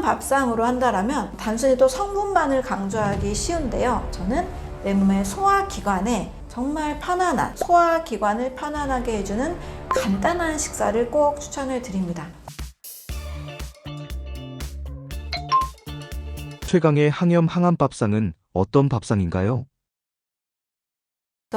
밥상으로 한다면 단순히 또 성분만을 강조하기 쉬운데요. 저는 내 몸의 소화기관에 정말 편안한, 소화기관을 편안하게 해주는 간단한 식사를 꼭 추천을 드립니다. 최강의 항염 항암 밥상은 어떤 밥상인가요?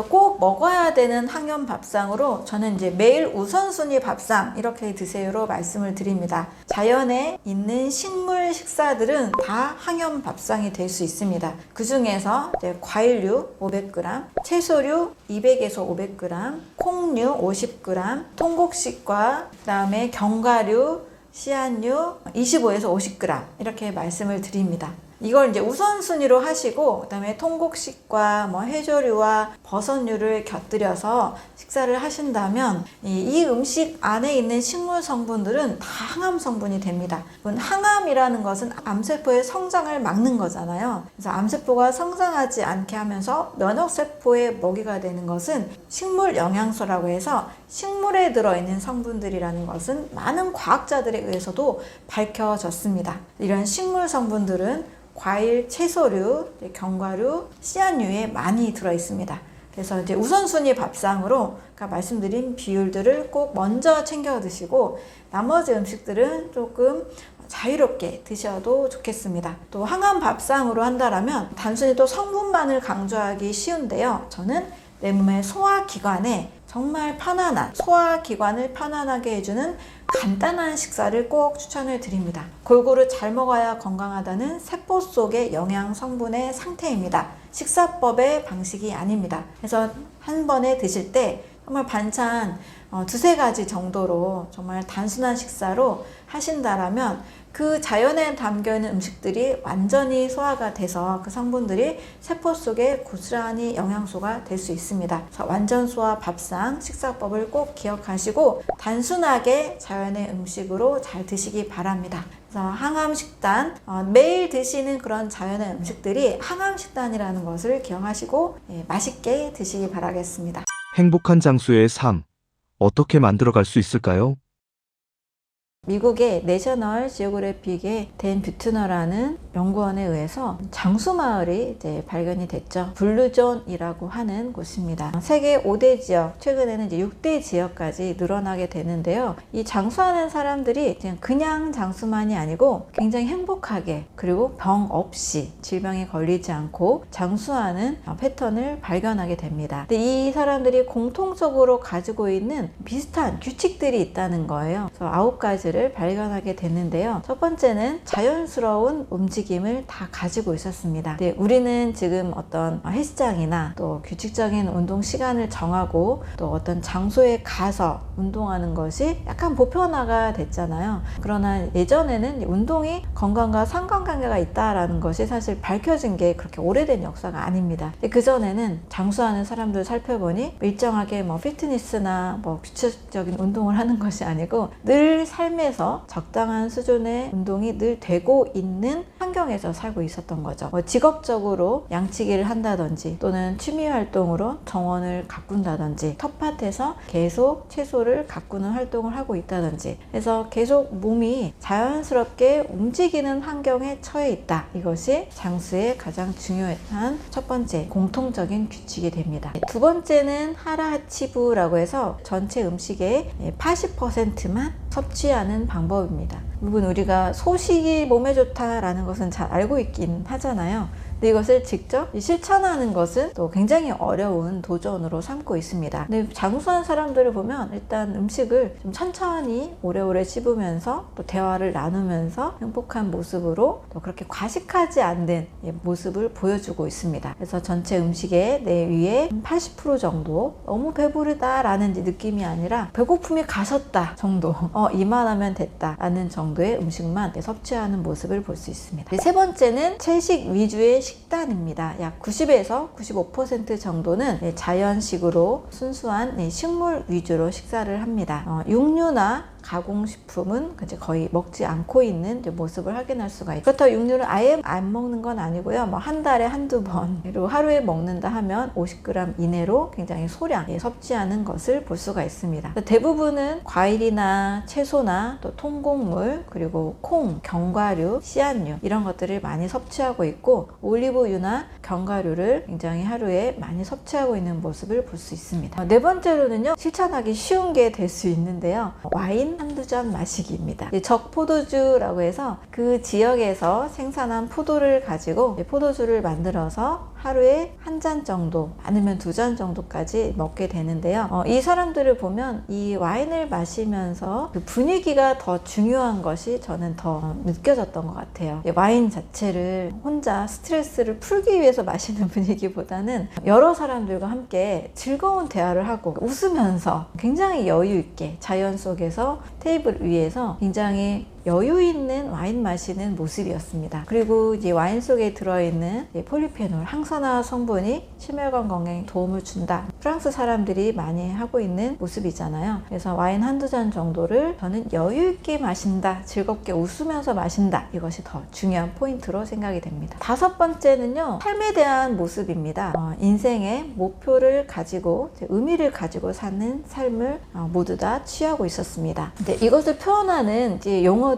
꼭 먹어야 되는 항염 밥상으로 저는 이제 매일 우선순위 밥상 이렇게 드세요로 말씀을 드립니다. 자연에 있는 식물 식사들은 다 항염 밥상이 될 수 있습니다. 그 중에서 과일류 500g, 채소류 200에서 500g, 콩류 50g, 통곡식과 그다음에 견과류, 씨앗류 25에서 50g 이렇게 말씀을 드립니다. 이걸 이제 우선순위로 하시고 그다음에 통곡식과 해조류와 버섯류를 곁들여서 식사를 하신다면 이 음식 안에 있는 식물 성분들은 다 항암 성분이 됩니다. 항암이라는 것은 암세포의 성장을 막는 거잖아요. 그래서 암세포가 성장하지 않게 하면서 면역세포의 먹이가 되는 것은 식물 영양소라고 해서 식물에 들어있는 성분들이라는 것은 많은 과학자들에 의해서도 밝혀졌습니다. 이런 식물 성분들은 과일, 채소류, 견과류, 씨앗류에 많이 들어 있습니다. 그래서 이제 우선순위 밥상으로 아까 말씀드린 비율들을 꼭 먼저 챙겨 드시고 나머지 음식들은 조금 자유롭게 드셔도 좋겠습니다. 또 항암 밥상으로 한다면 단순히 또 성분만을 강조하기 쉬운데요. 저는 내 몸의 소화기관에 정말 편안한, 소화기관을 편안하게 해주는 간단한 식사를 꼭 추천을 드립니다. 골고루 잘 먹어야 건강하다는 세포 속의 영양 성분의 상태입니다. 식사법의 방식이 아닙니다. 그래서 한 번에 드실 때 정말 반찬 두세 가지 정도로 정말 단순한 식사로 하신다라면 그 자연에 담겨있는 음식들이 완전히 소화가 돼서 그 성분들이 세포 속에 고스란히 영양소가 될 수 있습니다. 완전 소화 밥상 식사법을 꼭 기억하시고 단순하게 자연의 음식으로 잘 드시기 바랍니다. 그래서 항암 식단, 매일 드시는 그런 자연의 음식들이 항암 식단이라는 것을 기억하시고 맛있게 드시기 바라겠습니다. 행복한 장수의 삶, 어떻게 만들어갈 수 있을까요? 미국의 내셔널 지오그래픽의 댄 뷰트너라는 연구원에 의해서 장수마을이 이제 발견이 됐죠. 블루존이라고 하는 곳입니다. 세계 5대 지역, 최근에는 이제 6대 지역까지 늘어나게 되는데요. 이 장수하는 사람들이 그냥 장수만이 아니고 굉장히 행복하게 그리고 병 없이 질병에 걸리지 않고 장수하는 패턴을 발견하게 됩니다. 근데 이 사람들이 공통적으로 가지고 있는 비슷한 규칙들이 있다는 거예요. 그래서 9가지를 발견하게 됐는데요. 첫 번째는 자연스러운 움직임을 다 가지고 있었습니다. 우리는 지금 어떤 헬스장이나 또 규칙적인 운동 시간을 정하고 또 어떤 장소에 가서 운동하는 것이 약간 보편화가 됐잖아요. 그러나 예전에는 운동이 건강과 상관관계가 있다라는 것이 사실 밝혀진 게 그렇게 오래된 역사가 아닙니다. 그 전에는 장수하는 사람들 살펴보니 일정하게 피트니스나 규칙적인 운동을 하는 것이 아니고 늘 삶에서 적당한 수준의 운동이 늘 되고 있는 환경에서 살고 있었던 거죠. 직업적으로 양치기를 한다든지 또는 취미 활동으로 정원을 가꾼다든지 텃밭에서 계속 채소를 가꾸는 활동을 하고 있다든지 해서 계속 몸이 자연스럽게 움직이는 환경에 처해 있다. 이것이 장수의 가장 중요한 첫 번째 공통적인 규칙이 됩니다. 두 번째는 하라하치부라고 해서 전체 음식의 80%만 섭취하는 방법입니다. 물론 우리가 소식이 몸에 좋다라는 것은 잘 알고 있긴 하잖아요. 근데 이것을 직접 실천하는 것은 또 굉장히 어려운 도전으로 삼고 있습니다. 근데 장수한 사람들을 보면 일단 음식을 좀 천천히 오래오래 씹으면서 또 대화를 나누면서 행복한 모습으로 또 그렇게 과식하지 않는 모습을 보여주고 있습니다. 그래서 전체 음식의 내 위에 80% 정도 너무 배부르다라는 느낌이 아니라 배고픔이 가셨다 정도 이만하면 됐다 라는 정도의 음식만 섭취하는 모습을 볼 수 있습니다. 세 번째는 채식 위주의 식단입니다. 약 90에서 95% 정도는 자연식으로 순수한 식물 위주로 식사를 합니다. 육류나 가공식품은 이제 거의 먹지 않고 있는 모습을 확인할 수가 있고, 그렇다고 육류를 아예 안 먹는 건 아니고요. 뭐 한 달에 한두 번, 그리고 하루에 먹는다 하면 50g 이내로 굉장히 소량 섭취하는 것을 볼 수가 있습니다. 대부분은 과일이나 채소나 또 통곡물, 그리고 콩, 견과류, 씨앗류 이런 것들을 많이 섭취하고 있고, 올리브유나 견과류를 굉장히 하루에 많이 섭취하고 있는 모습을 볼 수 있습니다. 네 번째로는요, 실천하기 쉬운 게 될 수 있는데요. 와인 한두 잔 마시기입니다. 적포도주라고 해서 그 지역에서 생산한 포도를 가지고 포도주를 만들어서 하루에 한 잔 정도, 많으면 2잔 정도까지 먹게 되는데요. 이 사람들을 보면 이 와인을 마시면서 그 분위기가 더 중요한 것이 저는 더 느껴졌던 것 같아요. 와인 자체를 혼자 스트레스를 풀기 위해서 마시는 분위기보다는 여러 사람들과 함께 즐거운 대화를 하고 웃으면서 굉장히 여유 있게 자연 속에서 테이블 위에서 굉장히 여유 있는 와인 마시는 모습이었습니다. 그리고 이제 와인 속에 들어있는 폴리페놀, 항산화 성분이 심혈관 건강에 도움을 준다. 프랑스 사람들이 많이 하고 있는 모습이잖아요. 그래서 와인 한두 잔 정도를 저는 여유 있게 마신다, 즐겁게 웃으면서 마신다. 이것이 더 중요한 포인트로 생각이 됩니다. 다섯 번째는요, 삶에 대한 모습입니다. 인생의 목표를 가지고 의미를 가지고 사는 삶을 모두 다 취하고 있었습니다. 근데 이것을 표현하는 이제 용어들이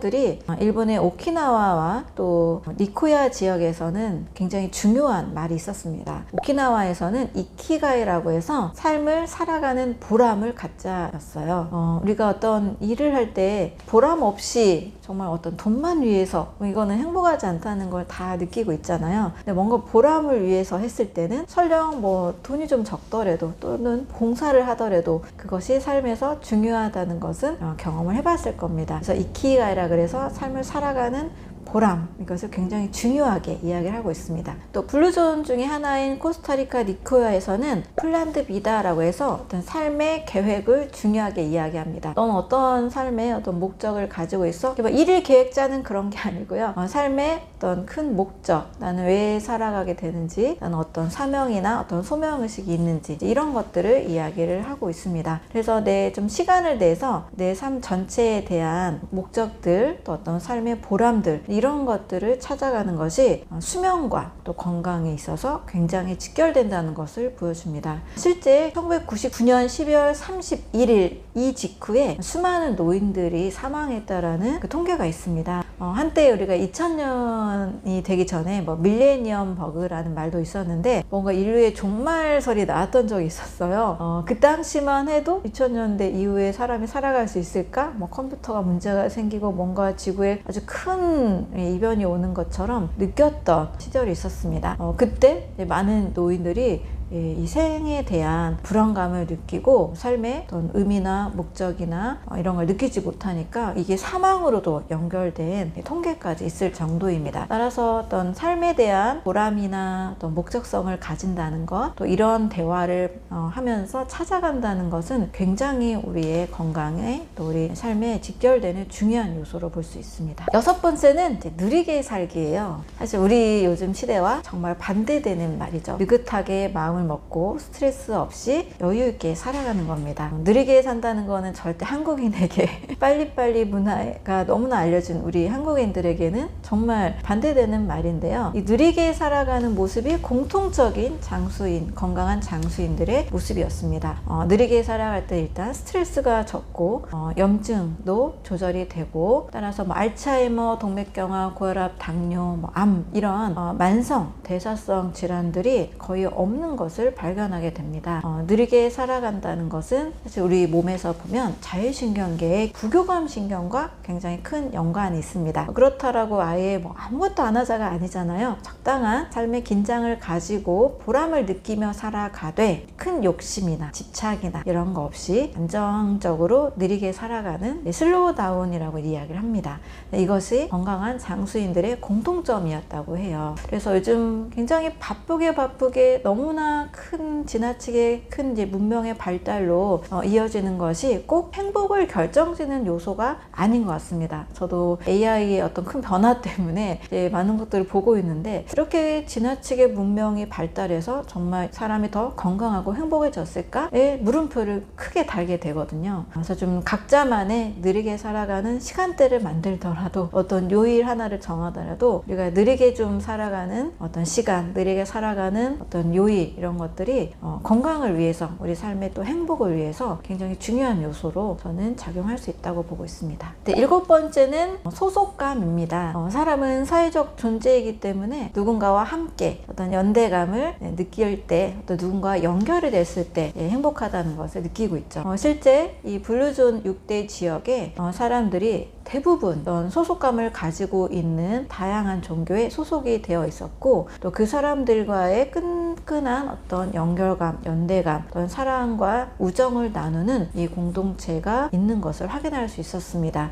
일본의 오키나와와 또 니코야 지역에서는 굉장히 중요한 말이 있었습니다. 오키나와에서는 이키가이라고 해서 삶을 살아가는 보람을 갖자였어요. 우리가 어떤 일을 할 때 보람 없이 정말 어떤 돈만 위해서, 이거는 행복하지 않다는 걸 다 느끼고 있잖아요. 근데 뭔가 보람을 위해서 했을 때는 설령 뭐 돈이 좀 적더라도 또는 봉사를 하더라도 그것이 삶에서 중요하다는 것은 경험을 해봤을 겁니다. 그래서 이키가이라 그래서 삶을 살아가는 보람, 이것을 굉장히 중요하게 이야기를 하고 있습니다. 또 블루존 중에 하나인 코스타리카 니코야에서는 플란드 비다라고 해서 어떤 삶의 계획을 중요하게 이야기합니다. 넌 어떤 삶의 어떤 목적을 가지고 있어? 일일 계획 짜는 그런 게 아니고요. 삶의 어떤 큰 목적, 나는 왜 살아가게 되는지, 나는 어떤 사명이나 어떤 소명의식이 있는지, 이런 것들을 이야기를 하고 있습니다. 그래서 좀 시간을 내서 내 삶 전체에 대한 목적들, 또 어떤 삶의 보람들, 이런 것들을 찾아가는 것이 수명과 또 건강에 있어서 굉장히 직결된다는 것을 보여줍니다. 실제 1999년 12월 31일 이 직후에 수많은 노인들이 사망했다라는 그 통계가 있습니다. 한때 우리가 2000년이 되기 전에 밀레니엄 버그라는 말도 있었는데, 뭔가 인류의 종말설이 나왔던 적이 있었어요. 그 당시만 해도 2000년대 이후에 사람이 살아갈 수 있을까? 컴퓨터가 문제가 생기고 뭔가 지구에 아주 큰 이변이 오는 것처럼 느꼈던 시절이 있었습니다. 그때 많은 노인들이 이 생에 대한 불안감을 느끼고 삶의 어떤 의미나 목적이나 이런 걸 느끼지 못하니까 이게 사망으로도 연결된 통계까지 있을 정도입니다. 따라서 어떤 삶에 대한 보람이나 어떤 목적성을 가진다는 것, 또 이런 대화를 하면서 찾아간다는 것은 굉장히 우리의 건강에 또 우리 삶에 직결되는 중요한 요소로 볼 수 있습니다. 여섯 번째는 이제 느리게 살기예요. 사실 우리 요즘 시대와 정말 반대되는 말이죠. 느긋하게 마음을 먹고 스트레스 없이 여유 있게 살아가는 겁니다. 느리게 산다는 거는 절대 한국인에게 빨리빨리 문화가 너무나 알려진 우리 한국인들에게는 정말 반대되는 말인데요. 이 느리게 살아가는 모습이 공통적인 장수인, 건강한 장수인들의 모습이었습니다. 느리게 살아갈 때 일단 스트레스가 적고 염증도 조절이 되고, 따라서 알츠하이머, 동맥경화, 고혈압, 당뇨, 암 이런 만성 대사성 질환들이 거의 없는 것을 발견하게 됩니다. 느리게 살아간다는 것은 사실 우리 몸에서 보면 자율신경계의 부교감 신경과 굉장히 큰 연관이 있습니다. 그렇다라고 아예 아무것도 안 하자가 아니잖아요. 적당한 삶의 긴장을 가지고 보람을 느끼며 살아가되 큰 욕심이나 집착이나 이런 거 없이 안정적으로 느리게 살아가는 슬로우 다운이라고 이야기를 합니다. 이것이 건강한 장수인들의 공통점이었다고 해요. 그래서 요즘 굉장히 바쁘게 너무나 얼마나 지나치게 큰 이제 문명의 발달로 이어지는 것이 꼭 행복을 결정짓는 요소가 아닌 것 같습니다. 저도 AI의 어떤 큰 변화 때문에 이제 많은 것들을 보고 있는데, 이렇게 지나치게 문명이 발달해서 정말 사람이 더 건강하고 행복해졌을까에 물음표를 크게 달게 되거든요. 그래서 좀 각자만의 느리게 살아가는 시간대를 만들더라도, 어떤 요일 하나를 정하더라도 우리가 느리게 좀 살아가는 어떤 시간, 느리게 살아가는 어떤 요일, 이런 것들이 건강을 위해서, 우리 삶의 또 행복을 위해서 굉장히 중요한 요소로 저는 작용할 수 있다고 보고 있습니다. 네, 7번째는 소속감입니다. 사람은 사회적 존재이기 때문에 누군가와 함께 어떤 연대감을 느낄 때, 어떤 누군가와 연결이 됐을 때 행복하다는 것을 느끼고 있죠. 실제 이 블루존 6대 지역에 사람들이 대부분 소속감을 가지고 있는 다양한 종교에 소속이 되어 있었고, 또 그 사람들과의 끈끈한 어떤 연결감, 연대감, 어떤 사랑과 우정을 나누는 이 공동체가 있는 것을 확인할 수 있었습니다.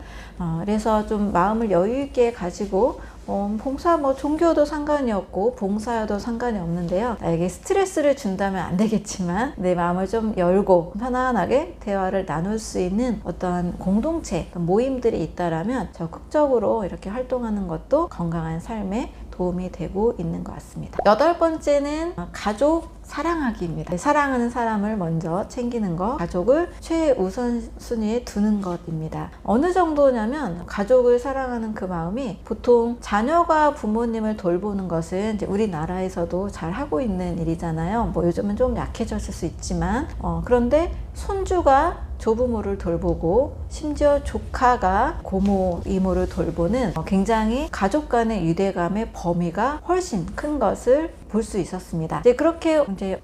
그래서 좀 마음을 여유 있게 가지고 봉사, 종교도 상관이 없고 봉사여도 상관이 없는데요. 나에게 스트레스를 준다면 안 되겠지만 내 마음을 좀 열고 편안하게 대화를 나눌 수 있는 어떤 공동체, 모임들이 있다라면 적극적으로 이렇게 활동하는 것도 건강한 삶에 도움이 되고 있는 것 같습니다. 8번째는 가족 사랑하기입니다. 사랑하는 사람을 먼저 챙기는 것, 가족을 최우선순위에 두는 것입니다. 어느 정도냐면, 가족을 사랑하는 그 마음이, 보통 자녀가 부모님을 돌보는 것은 이제 우리나라에서도 잘 하고 있는 일이잖아요. 요즘은 좀 약해졌을 수 있지만, 그런데 손주가 조부모를 돌보고, 심지어 조카가 고모, 이모를 돌보는 굉장히 가족 간의 유대감의 범위가 훨씬 큰 것을 볼 수 있었습니다. 이제 그렇게 이제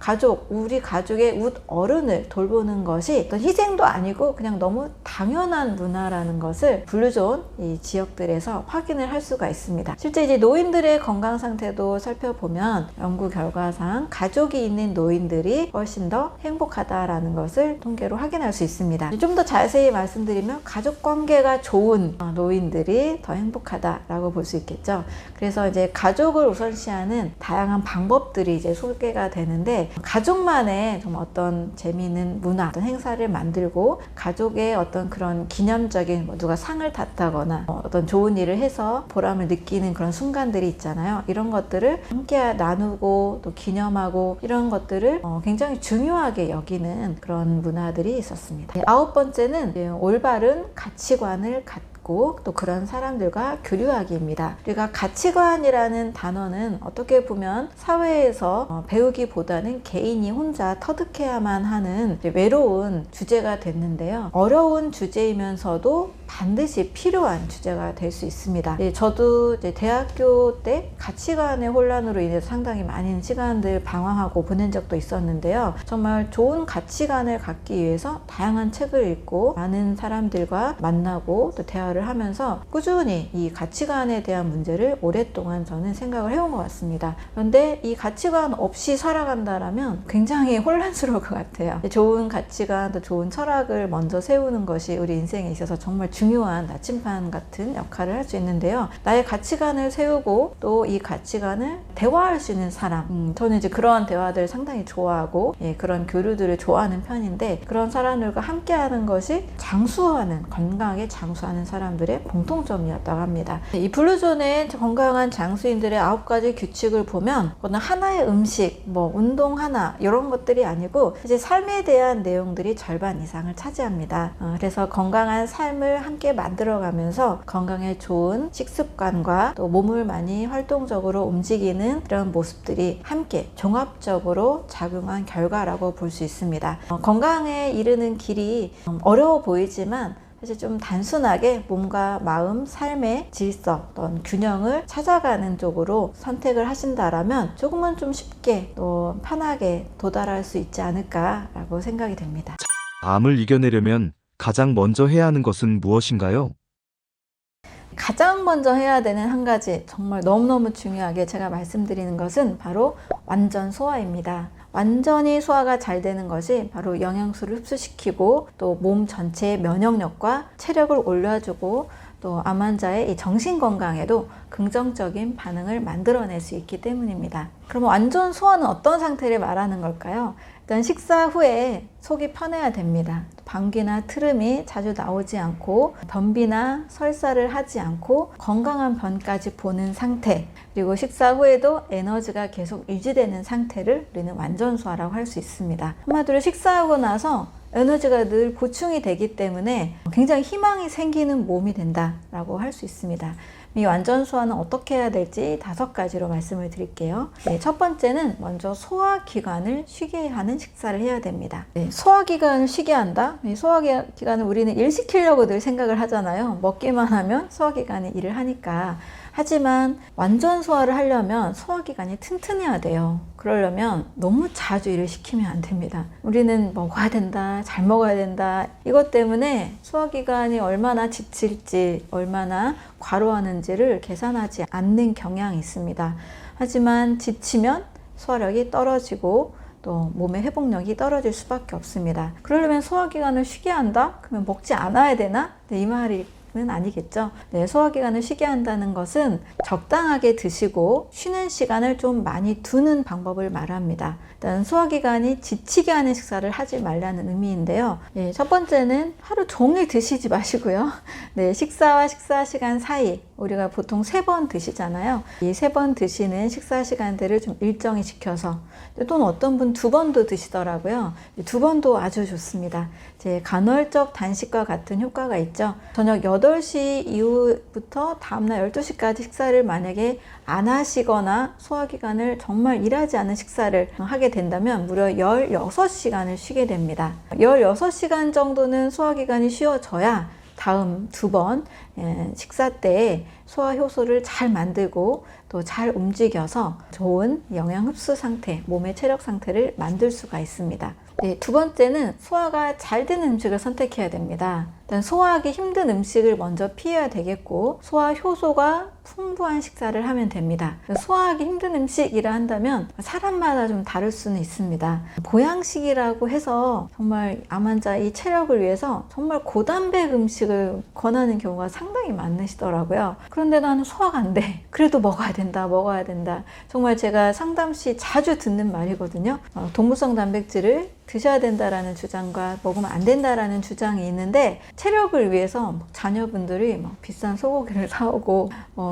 우리 가족의 어른을 돌보는 것이 어떤 희생도 아니고 그냥 너무 당연한 문화라는 것을 블루존 이 지역들에서 확인을 할 수가 있습니다. 실제 이제 노인들의 건강 상태도 살펴보면, 연구 결과상 가족이 있는 노인들이 훨씬 더 행복하다라는 것을 통계로 확인할 수 있습니다. 좀 더 자세히 말씀드리면, 가족 관계가 좋은 노인들이 더 행복하다라고 볼 수 있겠죠. 그래서 이제 가족을 우선시하는 다양한 방법들이 이제 소개가 되는데, 가족만의 좀 어떤 재미있는 문화, 어떤 행사를 만들고, 가족의 어떤 그런 기념적인 누가 상을 탔다거나 어떤 좋은 일을 해서 보람을 느끼는 그런 순간들이 있잖아요. 이런 것들을 함께 나누고 또 기념하고, 이런 것들을 굉장히 중요하게 여기는 그런 문화들이 있었습니다. 9번째는 올바른 가치관을 갖고 또 그런 사람들과 교류하기입니다. 우리가 가치관이라는 단어는 어떻게 보면 사회에서 배우기보다는 개인이 혼자 터득해야만 하는 외로운 주제가 됐는데요. 어려운 주제이면서도 반드시 필요한 주제가 될 수 있습니다. 저도 이제 대학교 때 가치관의 혼란으로 인해서 상당히 많은 시간들 방황하고 보낸 적도 있었는데요. 정말 좋은 가치관을 갖기 위해서 다양한 책을 읽고 많은 사람들과 만나고 또 대화를 하면서 꾸준히 이 가치관에 대한 문제를 오랫동안 저는 생각을 해온 것 같습니다. 그런데 이 가치관 없이 살아간다라면 굉장히 혼란스러울 것 같아요. 좋은 가치관, 또 좋은 철학을 먼저 세우는 것이 우리 인생에 있어서 정말 중요한 나침반 같은 역할을 할 수 있는데요. 나의 가치관을 세우고 또 이 가치관을 대화할 수 있는 사람, 저는 이제 그런 대화들을 상당히 좋아하고 그런 교류들을 좋아하는 편인데, 그런 사람들과 함께하는 것이 건강하게 장수하는 사람들의 공통점이었다고 합니다. 이 블루존의 건강한 장수인들의 9가지 규칙을 보면, 그거는 하나의 음식, 운동 하나, 이런 것들이 아니고 이제 삶에 대한 내용들이 절반 이상을 차지합니다. 그래서 건강한 삶을 함께 만들어가면서 건강에 좋은 식습관과 또 몸을 많이 활동적으로 움직이는 그런 모습들이 함께 종합적으로 작용한 결과라고 볼 수 있습니다. 건강에 이르는 길이 어려워 보이지만 사실 좀 단순하게 몸과 마음, 삶의 질서, 어떤 균형을 찾아가는 쪽으로 선택을 하신다라면 조금은 좀 쉽게 또 편하게 도달할 수 있지 않을까라고 생각이 됩니다. 암을 이겨내려면 가장 먼저 해야 하는 것은 무엇인가요? 가장 먼저 해야 되는 한 가지, 정말 너무너무 중요하게 제가 말씀드리는 것은 바로 완전 소화입니다. 완전히 소화가 잘 되는 것이 바로 영양소를 흡수시키고 또 몸 전체의 면역력과 체력을 올려주고 또 암 환자의 이 정신 건강에도 긍정적인 반응을 만들어낼 수 있기 때문입니다. 그럼 완전 소화는 어떤 상태를 말하는 걸까요? 일단 식사 후에 속이 편해야 됩니다. 방귀나 트름이 자주 나오지 않고 변비나 설사를 하지 않고 건강한 변까지 보는 상태, 그리고 식사 후에도 에너지가 계속 유지되는 상태를 우리는 완전 소화라고 할 수 있습니다. 한마디로 식사하고 나서 에너지가 늘 보충이 되기 때문에 굉장히 희망이 생기는 몸이 된다라고 할 수 있습니다. 이 완전 소화는 어떻게 해야 될지 5가지로 말씀을 드릴게요. 네, 첫 번째는 먼저 소화기관을 쉬게 하는 식사를 해야 됩니다. 네, 소화기관을 쉬게 한다? 소화기관을 우리는 일 시키려고 늘 생각을 하잖아요. 먹기만 하면 소화기관이 일을 하니까. 하지만 완전 소화를 하려면 소화기관이 튼튼해야 돼요. 그러려면 너무 자주 일을 시키면 안 됩니다. 우리는 먹어야 된다, 잘 먹어야 된다, 이것 때문에 소화기관이 얼마나 지칠지, 얼마나 과로하는지를 계산하지 않는 경향이 있습니다. 하지만 지치면 소화력이 떨어지고 또 몸의 회복력이 떨어질 수밖에 없습니다. 그러려면 소화기관을 쉬게 한다? 그러면 먹지 않아야 되나? 네, 이 말이 는 아니겠죠. 네, 소화기관을 쉬게 한다는 것은 적당하게 드시고 쉬는 시간을 좀 많이 두는 방법을 말합니다. 일단 소화기관이 지치게 하는 식사를 하지 말라는 의미인데요. 네, 첫 번째는 하루 종일 드시지 마시고요. 네, 식사와 식사 시간 사이 우리가 보통 3번 드시잖아요. 이 3번 드시는 식사 시간대를 좀 일정히 지켜서, 또는 어떤 분 2번도 드시더라고요. 2번도 아주 좋습니다. 간헐적 단식과 같은 효과가 있죠. 저녁 8시 이후부터 다음날 12시까지 식사를 만약에 안 하시거나 소화기관을 정말 일하지 않은 식사를 하게 된다면 무려 16시간을 쉬게 됩니다. 16시간 정도는 소화기관이 쉬어져야 다음 2번 식사 때에 소화 효소를 잘 만들고 또 잘 움직여서 좋은 영양 흡수 상태, 몸의 체력 상태를 만들 수가 있습니다. 네, 2번째는 소화가 잘 되는 음식을 선택해야 됩니다. 일단 소화하기 힘든 음식을 먼저 피해야 되겠고, 소화 효소가 풍부한 식사를 하면 됩니다. 소화하기 힘든 음식이라 한다면 사람마다 좀 다를 수는 있습니다. 보양식이라고 해서 정말 암 환자의 체력을 위해서 정말 고단백 음식을 권하는 경우가 상당히 많으시더라고요. 그런데 나는 소화가 안 돼. 그래도 먹어야 된다, 먹어야 된다. 정말 제가 상담 시 자주 듣는 말이거든요. 동물성 단백질을 드셔야 된다라는 주장과 먹으면 안 된다라는 주장이 있는데, 체력을 위해서 자녀분들이 비싼 소고기를 사오고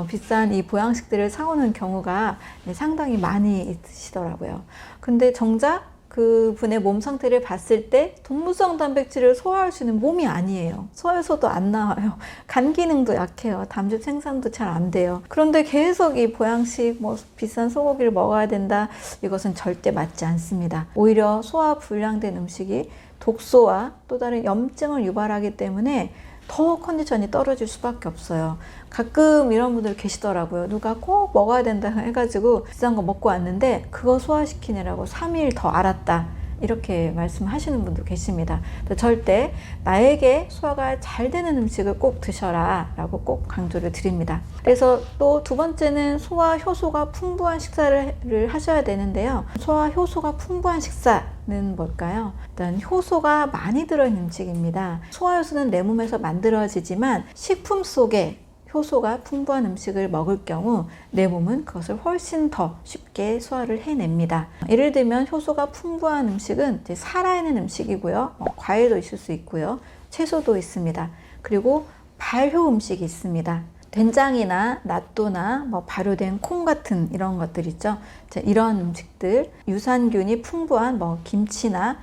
비싼 이 보양식들을 사오는 경우가 상당히 많이 있으시더라고요. 근데 정작 그분의 몸 상태를 봤을 때 동물성 단백질을 소화할 수 있는 몸이 아니에요. 소화효소도 안 나와요. 간 기능도 약해요. 담즙 생산도 잘 안 돼요. 그런데 계속 이 보양식, 비싼 소고기를 먹어야 된다, 이것은 절대 맞지 않습니다. 오히려 소화 불량된 음식이 독소와 또 다른 염증을 유발하기 때문에 더 컨디션이 떨어질 수밖에 없어요. 가끔 이런 분들 계시더라고요. 누가 꼭 먹어야 된다 해가지고 비싼 거 먹고 왔는데 그거 소화시키느라고 3일 더 앓았다, 이렇게 말씀하시는 분도 계십니다. 절대 나에게 소화가 잘 되는 음식을 꼭 드셔라 라고 꼭 강조를 드립니다. 그래서 또 2번째는 소화 효소가 풍부한 식사를 하셔야 되는데요. 소화 효소가 풍부한 식사는 뭘까요? 일단 효소가 많이 들어있는 음식입니다. 소화 효소는 내 몸에서 만들어지지만 식품 속에 효소가 풍부한 음식을 먹을 경우 내 몸은 그것을 훨씬 더 쉽게 소화를 해냅니다. 예를 들면 효소가 풍부한 음식은 이제 살아있는 음식이고요. 과일도 있을 수 있고요. 채소도 있습니다. 그리고 발효 음식이 있습니다. 된장이나 낫또나 발효된 콩 같은 이런 것들 있죠. 이런 음식들, 유산균이 풍부한 김치나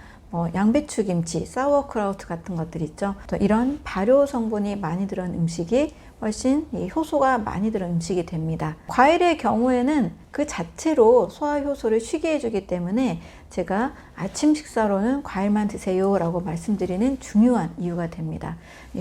양배추 김치, 사워크라우트 같은 것들 있죠. 또 이런 발효 성분이 많이 들어간 음식이 훨씬 효소가 많이 들어간 음식이 됩니다. 과일의 경우에는 그 자체로 소화 효소를 쉬게 해주기 때문에 제가 아침 식사로는 과일만 드세요 라고 말씀드리는 중요한 이유가 됩니다.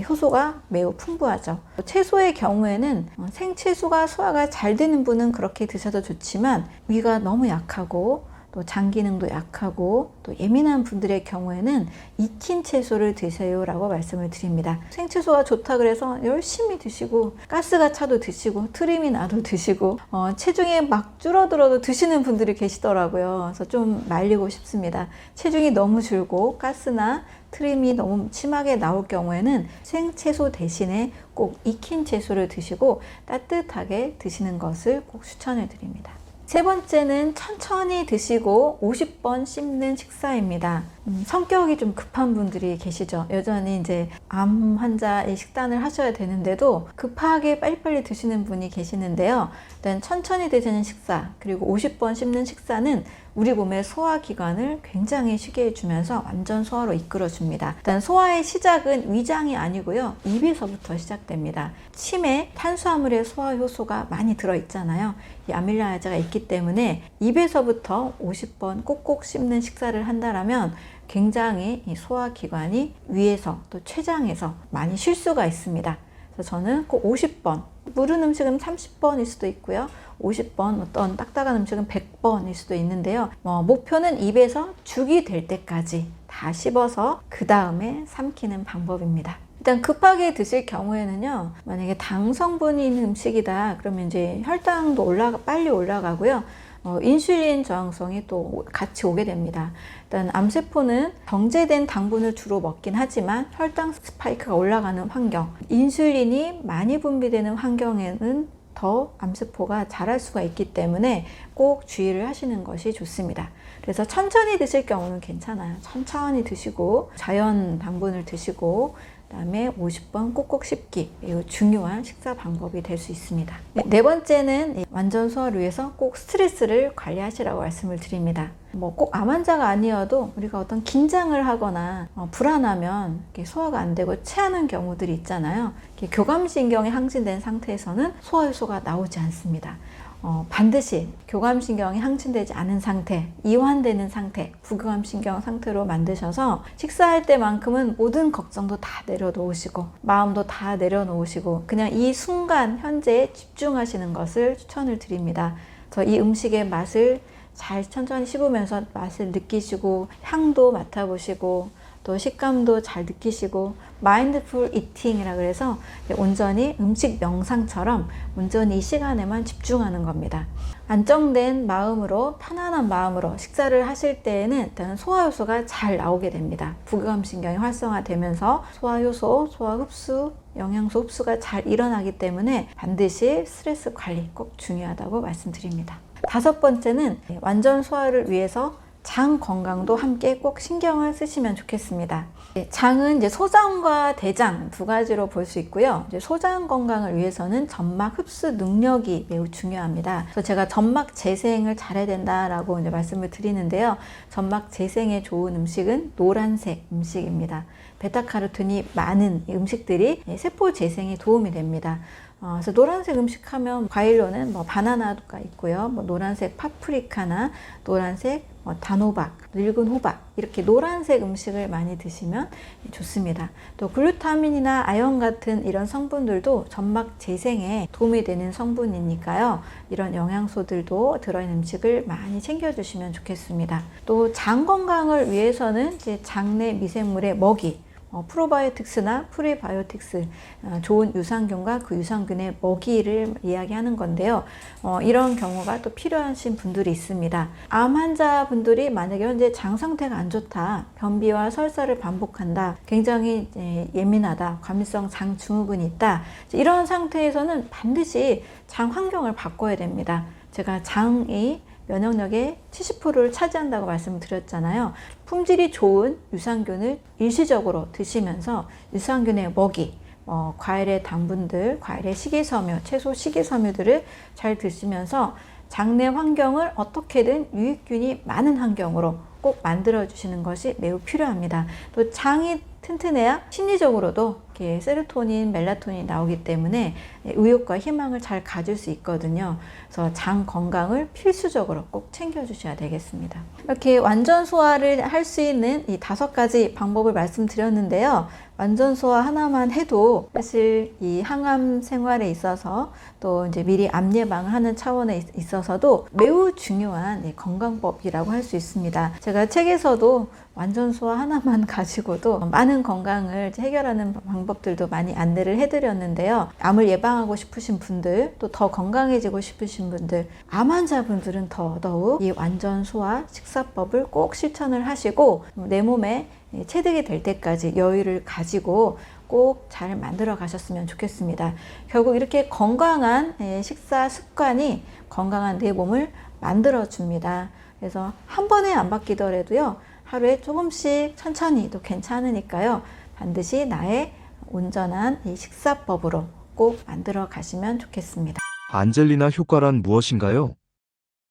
효소가 매우 풍부하죠. 채소의 경우에는 생채소가 소화가 잘 되는 분은 그렇게 드셔도 좋지만 위가 너무 약하고 또 또 장 기능도 약하고 또 예민한 분들의 경우에는 익힌 채소를 드세요라고 말씀을 드립니다. 생채소가 좋다 그래서 열심히 드시고 가스가 차도 드시고 트림이 나도 드시고 체중이 막 줄어들어도 드시는 분들이 계시더라고요. 그래서 좀 말리고 싶습니다. 체중이 너무 줄고 가스나 트림이 너무 심하게 나올 경우에는 생채소 대신에 꼭 익힌 채소를 드시고 따뜻하게 드시는 것을 꼭 추천을 드립니다. 세 번째는 천천히 드시고 50번 씹는 식사입니다. 성격이 좀 급한 분들이 계시죠. 여전히 이제 암 환자의 식단을 하셔야 되는데도 급하게 빨리빨리 드시는 분이 계시는데요. 일단 천천히 드시는 식사 그리고 50번 씹는 식사는 우리 몸의 소화기관을 굉장히 쉬게 해주면서 완전 소화로 이끌어줍니다. 일단 소화의 시작은 위장이 아니고요. 입에서부터 시작됩니다. 침에 탄수화물의 소화 효소가 많이 들어있잖아요. 이 아밀라야제가 있기 때문에 입에서부터 50번 꼭꼭 씹는 식사를 한다면 굉장히 이 소화기관이 위에서 또 췌장에서 많이 쉴 수가 있습니다. 그래서 저는 꼭 50번, 무른 음식은 30번일 수도 있고요. 50번, 어떤 딱딱한 음식은 100번일 수도 있는데요. 목표는 입에서 죽이 될 때까지 다 씹어서 그 다음에 삼키는 방법입니다. 일단 급하게 드실 경우에는요, 만약에 당 성분이 있는 음식이다 그러면 이제 혈당도 빨리 올라가고요. 인슐린 저항성이 또 같이 오게 됩니다. 일단 암세포는 정제된 당분을 주로 먹긴 하지만 혈당 스파이크가 올라가는 환경, 인슐린이 많이 분비되는 환경에는 더 암세포가 자랄 수가 있기 때문에 꼭 주의를 하시는 것이 좋습니다. 그래서 천천히 드실 경우는 괜찮아요. 천천히 드시고 자연 당분을 드시고 그다음에 50번 꼭꼭 씹기, 매우 중요한 식사 방법이 될 수 있습니다. 네 번째는 완전 소화를 위해서 꼭 스트레스를 관리하시라고 말씀을 드립니다. 꼭 암 환자가 아니어도 우리가 어떤 긴장을 하거나 불안하면 소화가 안 되고 체하는 경우들이 있잖아요. 교감신경이 항진된 상태에서는 소화효소가 나오지 않습니다. 반드시 교감신경이 항진되지 않은 상태, 이완되는 상태, 부교감신경 상태로 만드셔서 식사할 때만큼은 모든 걱정도 다 내려놓으시고 마음도 다 내려놓으시고 그냥 이 순간 현재에 집중하시는 것을 추천을 드립니다. 그래서 이 음식의 맛을 잘 천천히 씹으면서 맛을 느끼시고 향도 맡아보시고 또 식감도 잘 느끼시고 마인드풀 이팅이라 그래서 온전히 음식 명상처럼 온전히 이 시간에만 집중하는 겁니다. 안정된 마음으로 편안한 마음으로 식사를 하실 때에는 일단 소화효소가 잘 나오게 됩니다. 부교감신경이 활성화되면서 소화효소, 소화흡수, 영양소 흡수가 잘 일어나기 때문에 반드시 스트레스 관리 꼭 중요하다고 말씀드립니다. 다섯 번째는 완전 소화를 위해서 장 건강도 함께 꼭 신경을 쓰시면 좋겠습니다. 장은 이제 소장과 대장 두 가지로 볼 수 있고요. 이제 소장 건강을 위해서는 점막 흡수 능력이 매우 중요합니다. 그래서 제가 점막 재생을 잘해야 된다라고 이제 말씀을 드리는데요. 점막 재생에 좋은 음식은 노란색 음식입니다. 베타카로틴이 많은 음식들이 세포 재생에 도움이 됩니다. 그래서 노란색 음식 하면 과일로는 바나나가 있고요. 노란색 파프리카나 노란색 단호박, 늙은 호박 이렇게 노란색 음식을 많이 드시면 좋습니다. 또 글루타민이나 아연 같은 이런 성분들도 점막 재생에 도움이 되는 성분이니까요. 이런 영양소들도 들어있는 음식을 많이 챙겨주시면 좋겠습니다. 또 장 건강을 위해서는 이제 장내 미생물의 먹이 프로바이오틱스나 프리바이오틱스, 좋은 유산균과 그 유산균의 먹이를 이야기하는 건데요. 이런 경우가 또 필요하신 분들이 있습니다. 암 환자분들이 만약에 현재 장 상태가 안 좋다, 변비와 설사를 반복한다, 굉장히 예민하다, 과민성 장 증후군이 있다, 이런 상태에서는 반드시 장 환경을 바꿔야 됩니다. 제가 장이 면역력의 70%를 차지한다고 말씀을 드렸잖아요. 품질이 좋은 유산균을 일시적으로 드시면서 유산균의 먹이, 과일의 당분들, 과일의 식이섬유, 채소 식이섬유들을 잘 드시면서 장내 환경을 어떻게든 유익균이 많은 환경으로 꼭 만들어 주시는 것이 매우 필요합니다. 또 장이 튼튼해야 심리적으로도 이렇게 세로토닌, 멜라토닌이 나오기 때문에 의욕과 희망을 잘 가질 수 있거든요. 그래서 장 건강을 필수적으로 꼭 챙겨주셔야 되겠습니다. 이렇게 완전 소화를 할 수 있는 이 5가지 방법을 말씀드렸는데요. 완전 소화 하나만 해도 사실 이 항암 생활에 있어서 또 이제 미리 암 예방을 하는 차원에 있어서도 매우 중요한 건강법이라고 할 수 있습니다. 제가 책에서도 완전 소화 하나만 가지고도 많은 건강을 해결하는 방법들도 많이 안내를 해드렸는데요. 암을 예방하고 싶으신 분들, 또 더 건강해지고 싶으신 분들, 암 환자분들은 더더욱 이 완전 소화 식사법을 꼭 실천을 하시고 내 몸에 체득이 될 때까지 여유를 가지고 꼭 잘 만들어 가셨으면 좋겠습니다. 결국 이렇게 건강한 식사 습관이 건강한 내 몸을 만들어 줍니다. 그래서 한 번에 안 바뀌더라도요, 하루에 조금씩 천천히도 괜찮으니까요, 반드시 나의 온전한 이 식사법으로 꼭 만들어 가시면 좋겠습니다. 안젤리나 효과란 무엇인가요?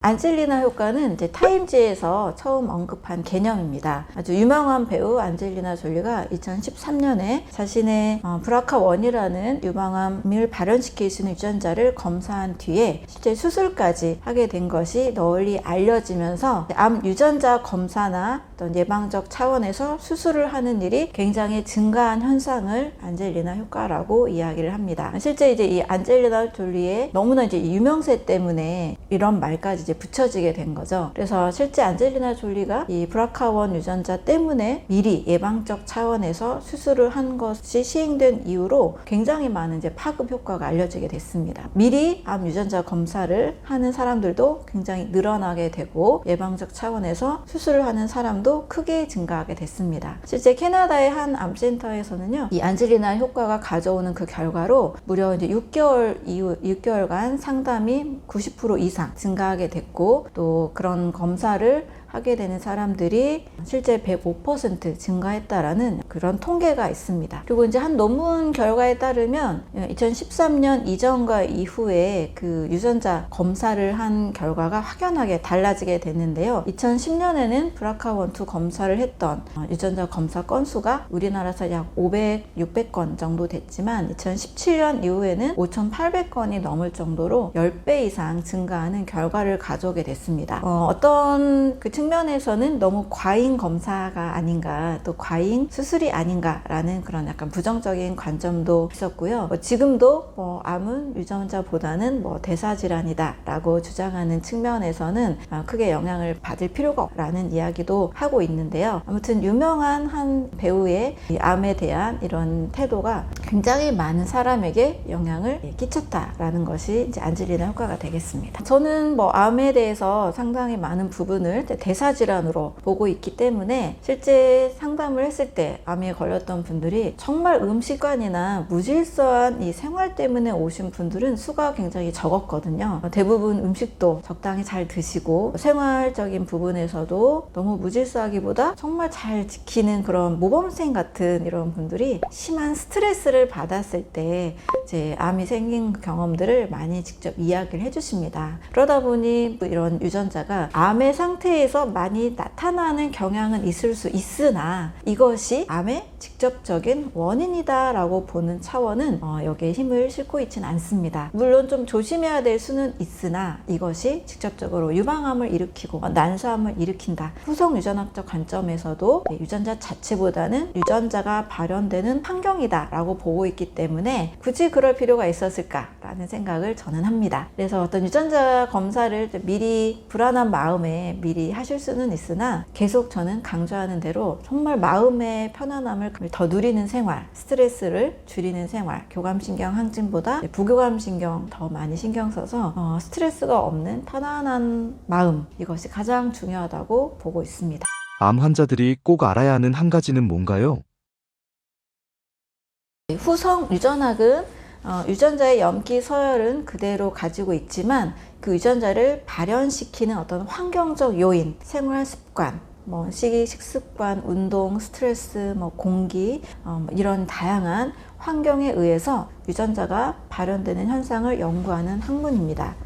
안젤리나 효과는 이제 타임지에서 처음 언급한 개념입니다. 아주 유명한 배우 안젤리나 졸리가 2013년에 자신의 BRCA1이라는 유방암을 발현시킬 수 있는 유전자를 검사한 뒤에 실제 수술까지 하게 된 것이 널리 알려지면서 암 유전자 검사나 어떤 예방적 차원에서 수술을 하는 일이 굉장히 증가한 현상을 안젤리나 효과라고 이야기를 합니다. 실제 이제 이 안젤리나 졸리의 너무나 이제 유명세 때문에 이런 말까지 이제 붙여지게 된 거죠. 그래서 실제 안젤리나 졸리가 이 BRCA1 유전자 때문에 미리 예방적 차원에서 수술을 한 것이 시행된 이후로 굉장히 많은 이제 파급 효과가 알려지게 됐습니다. 미리 암 유전자 검사를 하는 사람들도 굉장히 늘어나게 되고 예방적 차원에서 수술을 하는 사람도 크게 증가하게 됐습니다. 실제 캐나다의 한 암센터에서는요, 이 안젤리나 효과가 가져오는 그 결과로 무려 이제 6개월간 상담이 90% 이상 증가하게 됐고, 또 그런 검사를 하게 되는 사람들이 실제 105% 증가했다라는 그런 통계가 있습니다. 그리고 이제 한 논문 결과에 따르면 2013년 이전과 이후에 그 유전자 검사를 한 결과가 확연하게 달라지게 됐는데요. 2010년에는 BRCA1, 2 검사를 했던 유전자 검사 건수가 우리나라에서 약 500, 600건 정도 됐지만 2017년 이후에는 5,800건이 넘을 정도로 10배 이상 증가하는 결과를 가져오게 됐습니다. 어떤 그 측면에서는 너무 과잉 검사가 아닌가, 또 과잉 수술이 아닌가라는 그런 약간 부정적인 관점도 있었고요. 지금도 암은 유전자보다는 대사질환이다라고 주장하는 측면에서는 크게 영향을 받을 필요가 없다라는 이야기도 하고 있는데요. 아무튼 유명한 한 배우의 이 암에 대한 이런 태도가 굉장히 많은 사람에게 영향을 끼쳤다라는 것이 이제 안젤리나 효과가 되겠습니다. 저는 암에 대해서 상당히 많은 부분을 대사질환으로 보고 있기 때문에 실제 상담을 했을 때 암에 걸렸던 분들이 정말 음식관이나 무질서한 이 생활 때문에 오신 분들은 수가 굉장히 적었거든요. 대부분 음식도 적당히 잘 드시고 생활적인 부분에서도 너무 무질서하기보다 정말 잘 지키는 그런 모범생 같은 이런 분들이 심한 스트레스를 받았을 때 이제 암이 생긴 경험들을 많이 직접 이야기를 해주십니다. 그러다 보니 이런 유전자가 암의 상태에서 많이 나타나는 경향은 있을 수 있으나 이것이 암의 직접적인 원인이다 라고 보는 차원은 여기에 힘을 싣고 있지는 않습니다. 물론 좀 조심해야 될 수는 있으나 이것이 직접적으로 유방암을 일으키고 난소암을 일으킨다. 후성 유전학적 관점에서도 유전자 자체보다는 유전자가 발현되는 환경이다 라고 보고 있기 때문에 굳이 그럴 필요가 있었을까 라는 생각을 저는 합니다. 그래서 어떤 유전자 검사를 미리 불안한 마음에 미리 하실 수는 있으나 계속 저는 강조하는 대로 정말 마음의 편안함을 더 누리는 생활, 스트레스를 줄이는 생활, 교감신경 항진보다 부교감신경 더 많이 신경 써서 스트레스가 없는 편안한 마음, 이것이 가장 중요하다고 보고 있습니다. 암 환자들이 꼭 알아야 하는 한 가지는 뭔가요? 후성 유전학은 유전자의 염기 서열은 그대로 가지고 있지만 그 유전자를 발현시키는 어떤 환경적 요인, 생활 습관, 식이, 식습관, 운동, 스트레스, 공기, 이런 다양한 환경에 의해서 유전자가 발현되는 현상을 연구하는 학문입니다.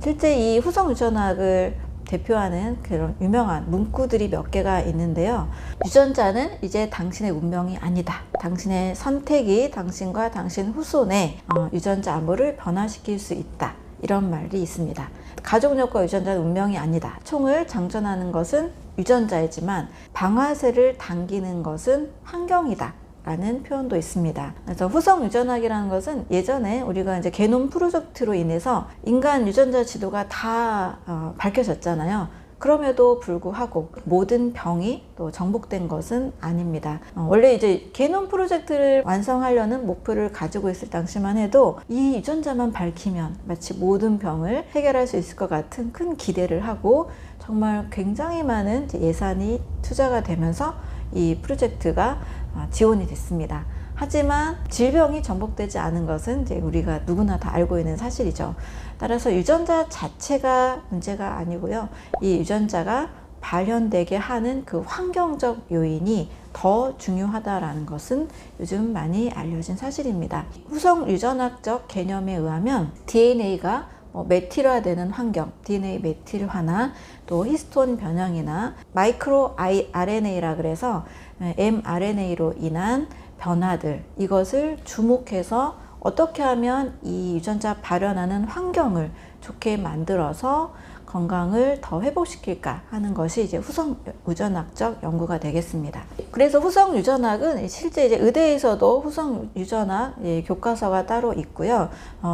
실제 이 후성 유전학을 대표하는 그런 유명한 문구들이 몇 개가 있는데요. 유전자는 이제 당신의 운명이 아니다. 당신의 선택이 당신과 당신 후손의 유전자 암호를 변화시킬 수 있다. 이런 말이 있습니다. 가족력과 유전자는 운명이 아니다. 총을 장전하는 것은 유전자이지만 방아쇠를 당기는 것은 환경이다 라는 표현도 있습니다. 그래서 후성 유전학이라는 것은 예전에 우리가 이제 게놈 프로젝트로 인해서 인간 유전자 지도가 다 밝혀졌잖아요. 그럼에도 불구하고 모든 병이 또 정복된 것은 아닙니다. 원래 이제 게놈 프로젝트를 완성하려는 목표를 가지고 있을 당시만 해도 이 유전자만 밝히면 마치 모든 병을 해결할 수 있을 것 같은 큰 기대를 하고 정말 굉장히 많은 예산이 투자가 되면서 이 프로젝트가 지원이 됐습니다. 하지만 질병이 정복되지 않은 것은 이제 우리가 누구나 다 알고 있는 사실이죠. 따라서 유전자 자체가 문제가 아니고요. 이 유전자가 발현되게 하는 그 환경적 요인이 더 중요하다라는 것은 요즘 많이 알려진 사실입니다. 후성 유전학적 개념에 의하면 DNA가 메틸화되는 환경, DNA 메틸화나 또 히스톤 변형이나 마이크로 RNA라 그래서 mRNA로 인한 변화들, 이것을 주목해서 어떻게 하면 이 유전자 발현하는 환경을 좋게 만들어서 건강을 더 회복시킬까 하는 것이 이제 후성 유전학적 연구가 되겠습니다. 그래서 후성 유전학은 실제 이제 의대에서도 후성 유전학 교과서가 따로 있고요.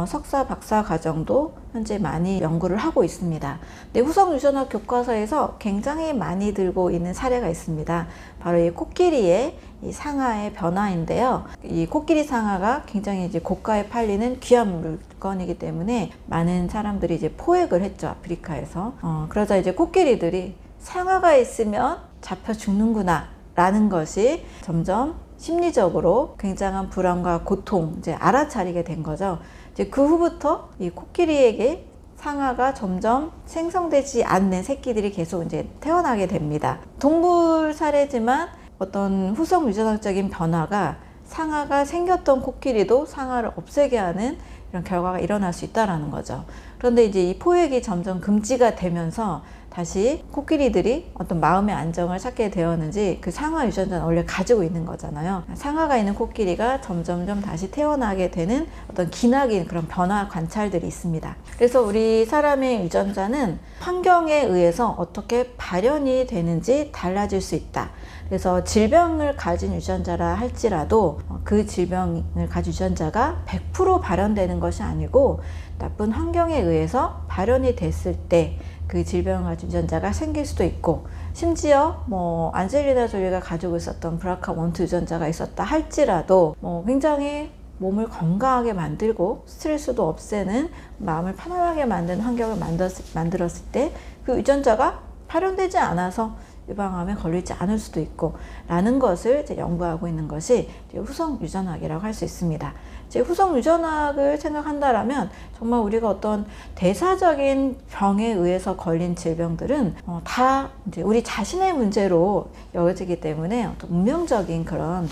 석사, 박사 과정도 현재 많이 연구를 하고 있습니다. 근데 후성 유전학 교과서에서 굉장히 많이 들고 있는 사례가 있습니다. 바로 이 코끼리의 이 상아의 변화인데요. 이 코끼리 상아가 굉장히 이제 고가에 팔리는 귀한 물건이기 때문에 많은 사람들이 이제 포획을 했죠, 아프리카에서. 그러자 이제 코끼리들이 상아가 있으면 잡혀 죽는구나 라는 것이 점점 심리적으로 굉장한 불안과 고통 이제 알아차리게 된 거죠. 이제 그 후부터 이 코끼리에게 상아가 점점 생성되지 않는 새끼들이 계속 이제 태어나게 됩니다. 동물 사례지만 어떤 후성 유전학적인 변화가 상아가 생겼던 코끼리도 상아를 없애게 하는 이런 결과가 일어날 수 있다는 거죠. 그런데 이제 이 포획이 점점 금지가 되면서 다시 코끼리들이 어떤 마음의 안정을 찾게 되었는지 그 상아 유전자는 원래 가지고 있는 거잖아요. 상아가 있는 코끼리가 점점점 다시 태어나게 되는 어떤 기나긴 그런 변화 관찰들이 있습니다. 그래서 우리 사람의 유전자는 환경에 의해서 어떻게 발현이 되는지 달라질 수 있다. 그래서 질병을 가진 유전자라 할지라도 그 질병을 가진 유전자가 100% 발현되는 것이 아니고 나쁜 환경에 의해서 발현이 됐을 때 그 질병을 가진 유전자가 생길 수도 있고, 심지어 안젤리나 졸리가 가지고 있었던 BRCA1, 2 유전자가 있었다 할지라도 굉장히 몸을 건강하게 만들고 스트레스도 없애는, 마음을 편안하게 만드는 환경을 만들었을 때 그 유전자가 발현되지 않아서 유방암에 걸리지 않을 수도 있고 라는 것을 이제 연구하고 있는 것이 이제 후성 유전학이라고 할 수 있습니다. 이제 후성 유전학을 생각한다라면 정말 우리가 어떤 대사적인 병에 의해서 걸린 질병들은 다 이제 우리 자신의 문제로 여겨지기 때문에 어떤 운명적인 그런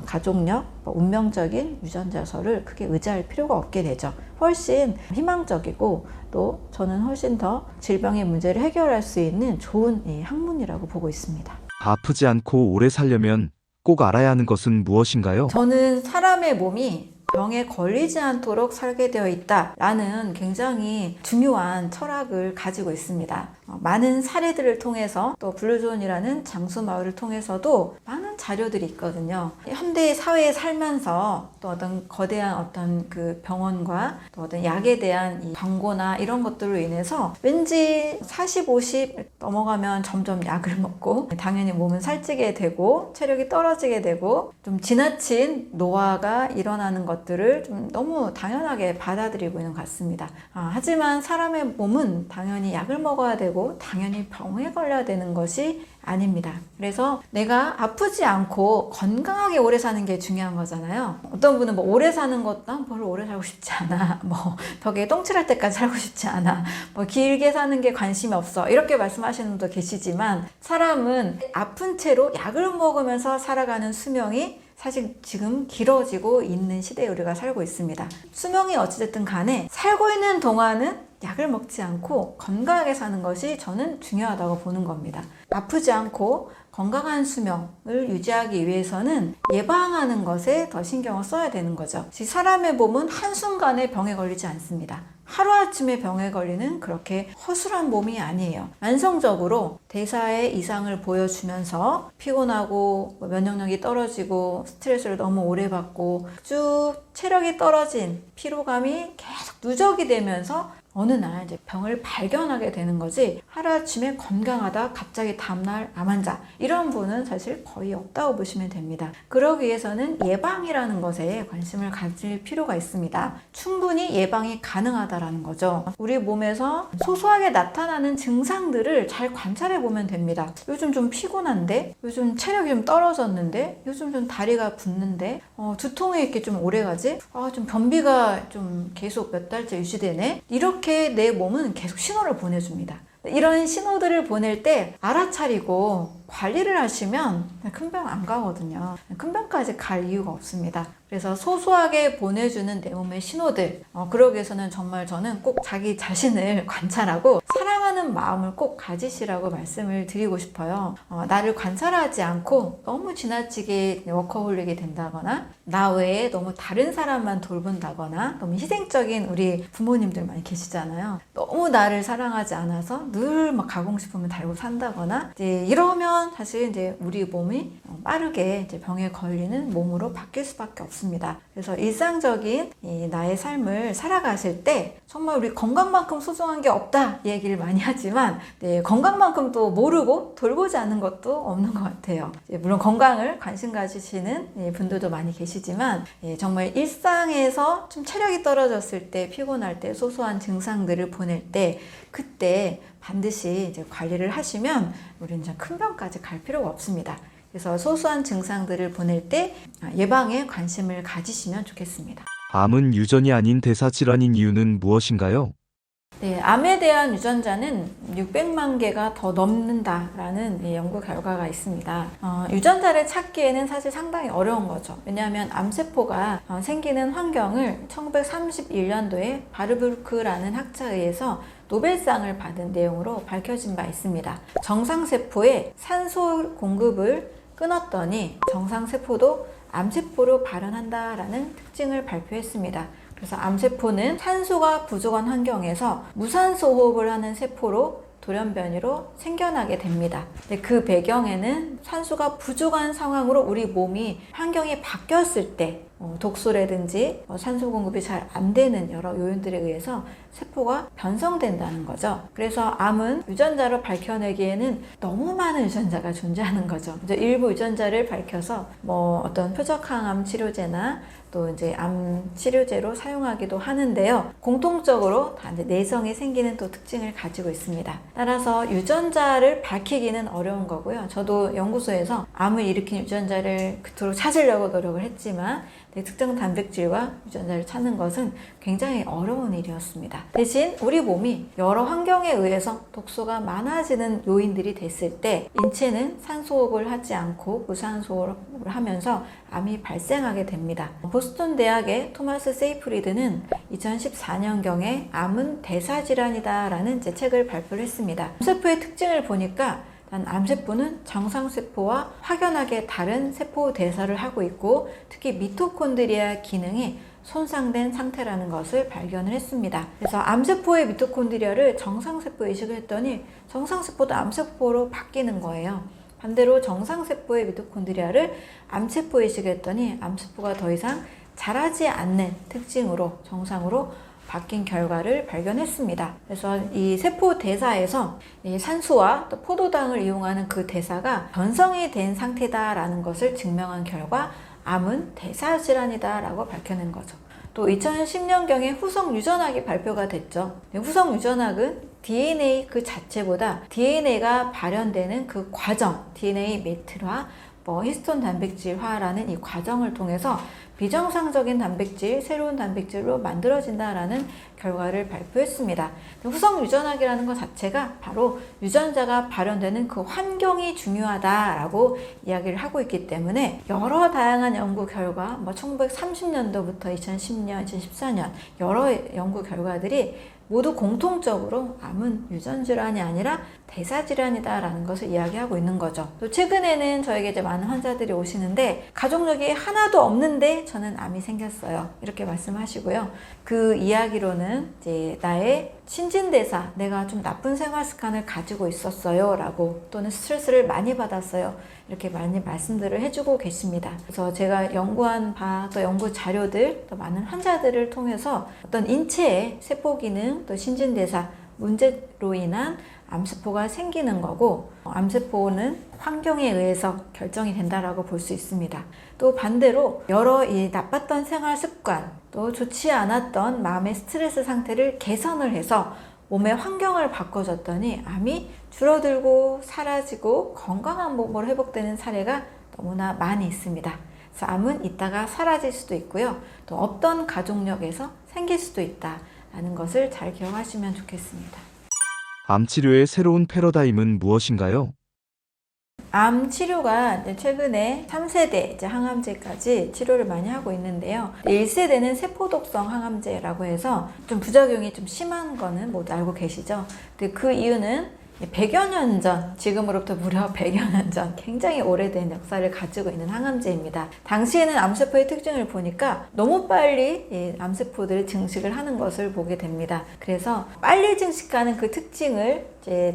가족력, 운명적인 유전자서를 크게 의지할 필요가 없게 되죠. 훨씬 희망적이고 또 저는 훨씬 더 질병의 문제를 해결할 수 있는 좋은 학문이라고 보고 있습니다. 아프지 않고 오래 살려면 꼭 알아야 하는 것은 무엇인가요? 저는 사람의 몸이 병에 걸리지 않도록 설계되어 있다라는 굉장히 중요한 철학을 가지고 있습니다. 많은 사례들을 통해서 또 블루존이라는 장수마을을 통해서도 많은 자료들이 있거든요. 현대 사회에 살면서 또 어떤 거대한 어떤 그 병원과 또 어떤 약에 대한 이 광고나 이런 것들로 인해서 왠지 40, 50 넘어가면 점점 약을 먹고 당연히 몸은 살찌게 되고 체력이 떨어지게 되고 좀 지나친 노화가 일어나는 것들을 좀 너무 당연하게 받아들이고 있는 것 같습니다. 하지만 사람의 몸은 당연히 약을 먹어야 되고 당연히 병에 걸려야 되는 것이 아닙니다. 그래서 내가 아프지 않고 건강하게 오래 사는 게 중요한 거잖아요. 어떤 분은 오래 사는 것도 별로 오래 살고 싶지 않아. 벽에 똥칠할 때까지 살고 싶지 않아. 길게 사는 게 관심이 없어. 이렇게 말씀하시는 분도 계시지만 사람은 아픈 채로 약을 먹으면서 살아가는 수명이 사실 지금 길어지고 있는 시대에 우리가 살고 있습니다. 수명이 어찌됐든 간에 살고 있는 동안은 약을 먹지 않고 건강하게 사는 것이 저는 중요하다고 보는 겁니다. 아프지 않고 건강한 수명을 유지하기 위해서는 예방하는 것에 더 신경을 써야 되는 거죠. 사람의 몸은 한순간에 병에 걸리지 않습니다. 하루아침에 병에 걸리는 그렇게 허술한 몸이 아니에요. 만성적으로 대사에 이상을 보여주면서 피곤하고 면역력이 떨어지고 스트레스를 너무 오래 받고 쭉 체력이 떨어진 피로감이 계속 누적이 되면서 어느 날 이제 병을 발견하게 되는 거지, 하루아침에 건강하다 갑자기 다음날 암 환자 이런 분은 사실 거의 없다고 보시면 됩니다. 그러기 위해서는 예방이라는 것에 관심을 가질 필요가 있습니다. 충분히 예방이 가능하다라는 거죠. 우리 몸에서 소소하게 나타나는 증상들을 잘 관찰해 보면 됩니다. 요즘 좀 피곤한데, 요즘 체력이 좀 떨어졌는데, 요즘 좀 다리가 붓는데, 두통이 이렇게 좀 오래가지, 좀 변비가 좀 계속 몇 달째 유지되네, 이렇게 내 몸은 계속 신호를 보내줍니다. 이런 신호들을 보낼 때 알아차리고 관리를 하시면 큰 병 안 가거든요. 큰 병까지 갈 이유가 없습니다. 그래서 소소하게 보내주는 내 몸의 신호들, 그러기 위해서는 정말 저는 꼭 자기 자신을 관찰하고 사랑하는 마음을 꼭 가지시라고 말씀을 드리고 싶어요. 나를 관찰하지 않고 너무 지나치게 워커홀릭이 된다거나 나 외에 너무 다른 사람만 돌본다거나 너무 희생적인 우리 부모님들 많이 계시잖아요. 너무 나를 사랑하지 않아서 늘 막 가공식품을 달고 산다거나, 이제 이러면 사실 이제 우리 몸이 빠르게 이제 병에 걸리는 몸으로 바뀔 수밖에 없습니다. 그래서 일상적인 나의 삶을 살아가실 때 정말 우리 건강만큼 소중한 게 없다 이 얘기를 많이 하지만, 건강만큼 또 모르고 돌보지 않는 것도 없는 것 같아요. 물론 건강을 관심 가지시는 분들도 많이 계시지만, 정말 일상에서 좀 체력이 떨어졌을 때, 피곤할 때, 소소한 증상들을 보낼 때, 그때 반드시 이제 관리를 하시면 우리는 이제 큰 병까지 갈 필요가 없습니다. 그래서 소소한 증상들을 보낼 때 예방에 관심을 가지시면 좋겠습니다. 암은 유전이 아닌 대사 질환인 이유는 무엇인가요? 네, 암에 대한 유전자는 600만 개가 더 넘는다라는 연구 결과가 있습니다. 유전자를 찾기에는 사실 상당히 어려운 거죠. 왜냐하면 암세포가 생기는 환경을 1931년도에 바르부르크라는 학자에 의해서 노벨상을 받은 내용으로 밝혀진 바 있습니다. 정상세포에 산소 공급을 끊었더니 정상세포도 암세포로 발현한다라는 특징을 발표했습니다. 그래서 암세포는 산소가 부족한 환경에서 무산소 호흡을 하는 세포로 돌연변이로 생겨나게 됩니다. 근데 그 배경에는 산소가 부족한 상황으로 우리 몸이 환경이 바뀌었을 때 독소라든지 산소 공급이 잘 안 되는 여러 요인들에 의해서 세포가 변성된다는 거죠. 그래서 암은 유전자로 밝혀내기에는 너무 많은 유전자가 존재하는 거죠. 이제 일부 유전자를 밝혀서 어떤 표적항암 치료제나 또 이제 암 치료제로 사용하기도 하는데요. 공통적으로 다 이제 내성이 생기는 또 특징을 가지고 있습니다. 따라서 유전자를 밝히기는 어려운 거고요. 저도 연구소에서 암을 일으킨 유전자를 그토록 찾으려고 노력을 했지만 특정 단백질과 유전자를 찾는 것은 굉장히 어려운 일이었습니다. 대신 우리 몸이 여러 환경에 의해서 독소가 많아지는 요인들이 됐을 때 인체는 산소호흡을 하지 않고 무산소호흡을 하면서 암이 발생하게 됩니다. 보스턴 대학의 토마스 세이프리드는 2014년경에 암은 대사질환이다 라는 책을 발표를 했습니다. 암세포의 특징을 보니까 암세포는 정상세포와 확연하게 다른 세포 대사를 하고 있고, 특히 미토콘드리아 기능이 손상된 상태라는 것을 발견을 했습니다. 그래서 암세포의 미토콘드리아를 정상세포에 이식을 했더니 정상세포도 암세포로 바뀌는 거예요. 반대로 정상세포의 미토콘드리아를 암세포에 이식했더니 암세포가 더 이상 자라지 않는 특징으로 정상으로 바뀐 결과를 발견했습니다. 그래서 이 세포 대사에서 이 산소와 또 포도당을 이용하는 그 대사가 변성이 된 상태다라는 것을 증명한 결과 암은 대사질환이다라고 밝혀낸 거죠. 또 2010년경에 후성 유전학이 발표가 됐죠. 후성 유전학은 DNA 그 자체보다 DNA가 발현되는 그 과정, DNA 메틀화, 히스톤 단백질화라는 이 과정을 통해서 비정상적인 단백질, 새로운 단백질로 만들어진다라는 결과를 발표했습니다. 후성 유전학이라는 것 자체가 바로 유전자가 발현되는 그 환경이 중요하다라고 이야기를 하고 있기 때문에 여러 다양한 연구 결과, 1930년도부터 2010년, 2014년 여러 연구 결과들이 모두 공통적으로 암은 유전질환이 아니라 대사질환이다라는 것을 이야기하고 있는 거죠. 또 최근에는 저에게 이제 많은 환자들이 오시는데 가족력이 하나도 없는데 저는 암이 생겼어요. 이렇게 말씀하시고요. 그 이야기로는 이제 나의 신진대사, 내가 좀 나쁜 생활 습관을 가지고 있었어요 라고, 또는 스트레스를 많이 받았어요, 이렇게 많이 말씀들을 해주고 계십니다. 그래서 제가 연구한 바, 또 연구 자료들, 또 많은 환자들을 통해서 어떤 인체의 세포기능, 또 신진대사 문제로 인한 암세포가 생기는 거고, 암세포는 환경에 의해서 결정이 된다라고 볼 수 있습니다. 또 반대로 여러 이 나빴던 생활 습관, 또 좋지 않았던 마음의 스트레스 상태를 개선을 해서 몸의 환경을 바꿔줬더니 암이 줄어들고 사라지고 건강한 몸으로 회복되는 사례가 너무나 많이 있습니다. 그래서 암은 이따가 사라질 수도 있고요. 또 없던 가족력에서 생길 수도 있다라는 것을 잘 기억하시면 좋겠습니다. 암 치료의 새로운 패러다임은 무엇인가요? 암 치료가 이제 최근에 3세대 이제 항암제까지 치료를 많이 하고 있는데요. 1세대는 세포독성 항암제라고 해서 좀 부작용이 좀 심한 거는 모두 알고 계시죠? 근데 그 이유는 100여 년 전, 지금으로부터 무려 100여 년 전 굉장히 오래된 역사를 가지고 있는 항암제입니다. 당시에는 암세포의 특징을 보니까 너무 빨리 이 암세포들이 증식을 하는 것을 보게 됩니다. 그래서 빨리 증식하는 그 특징을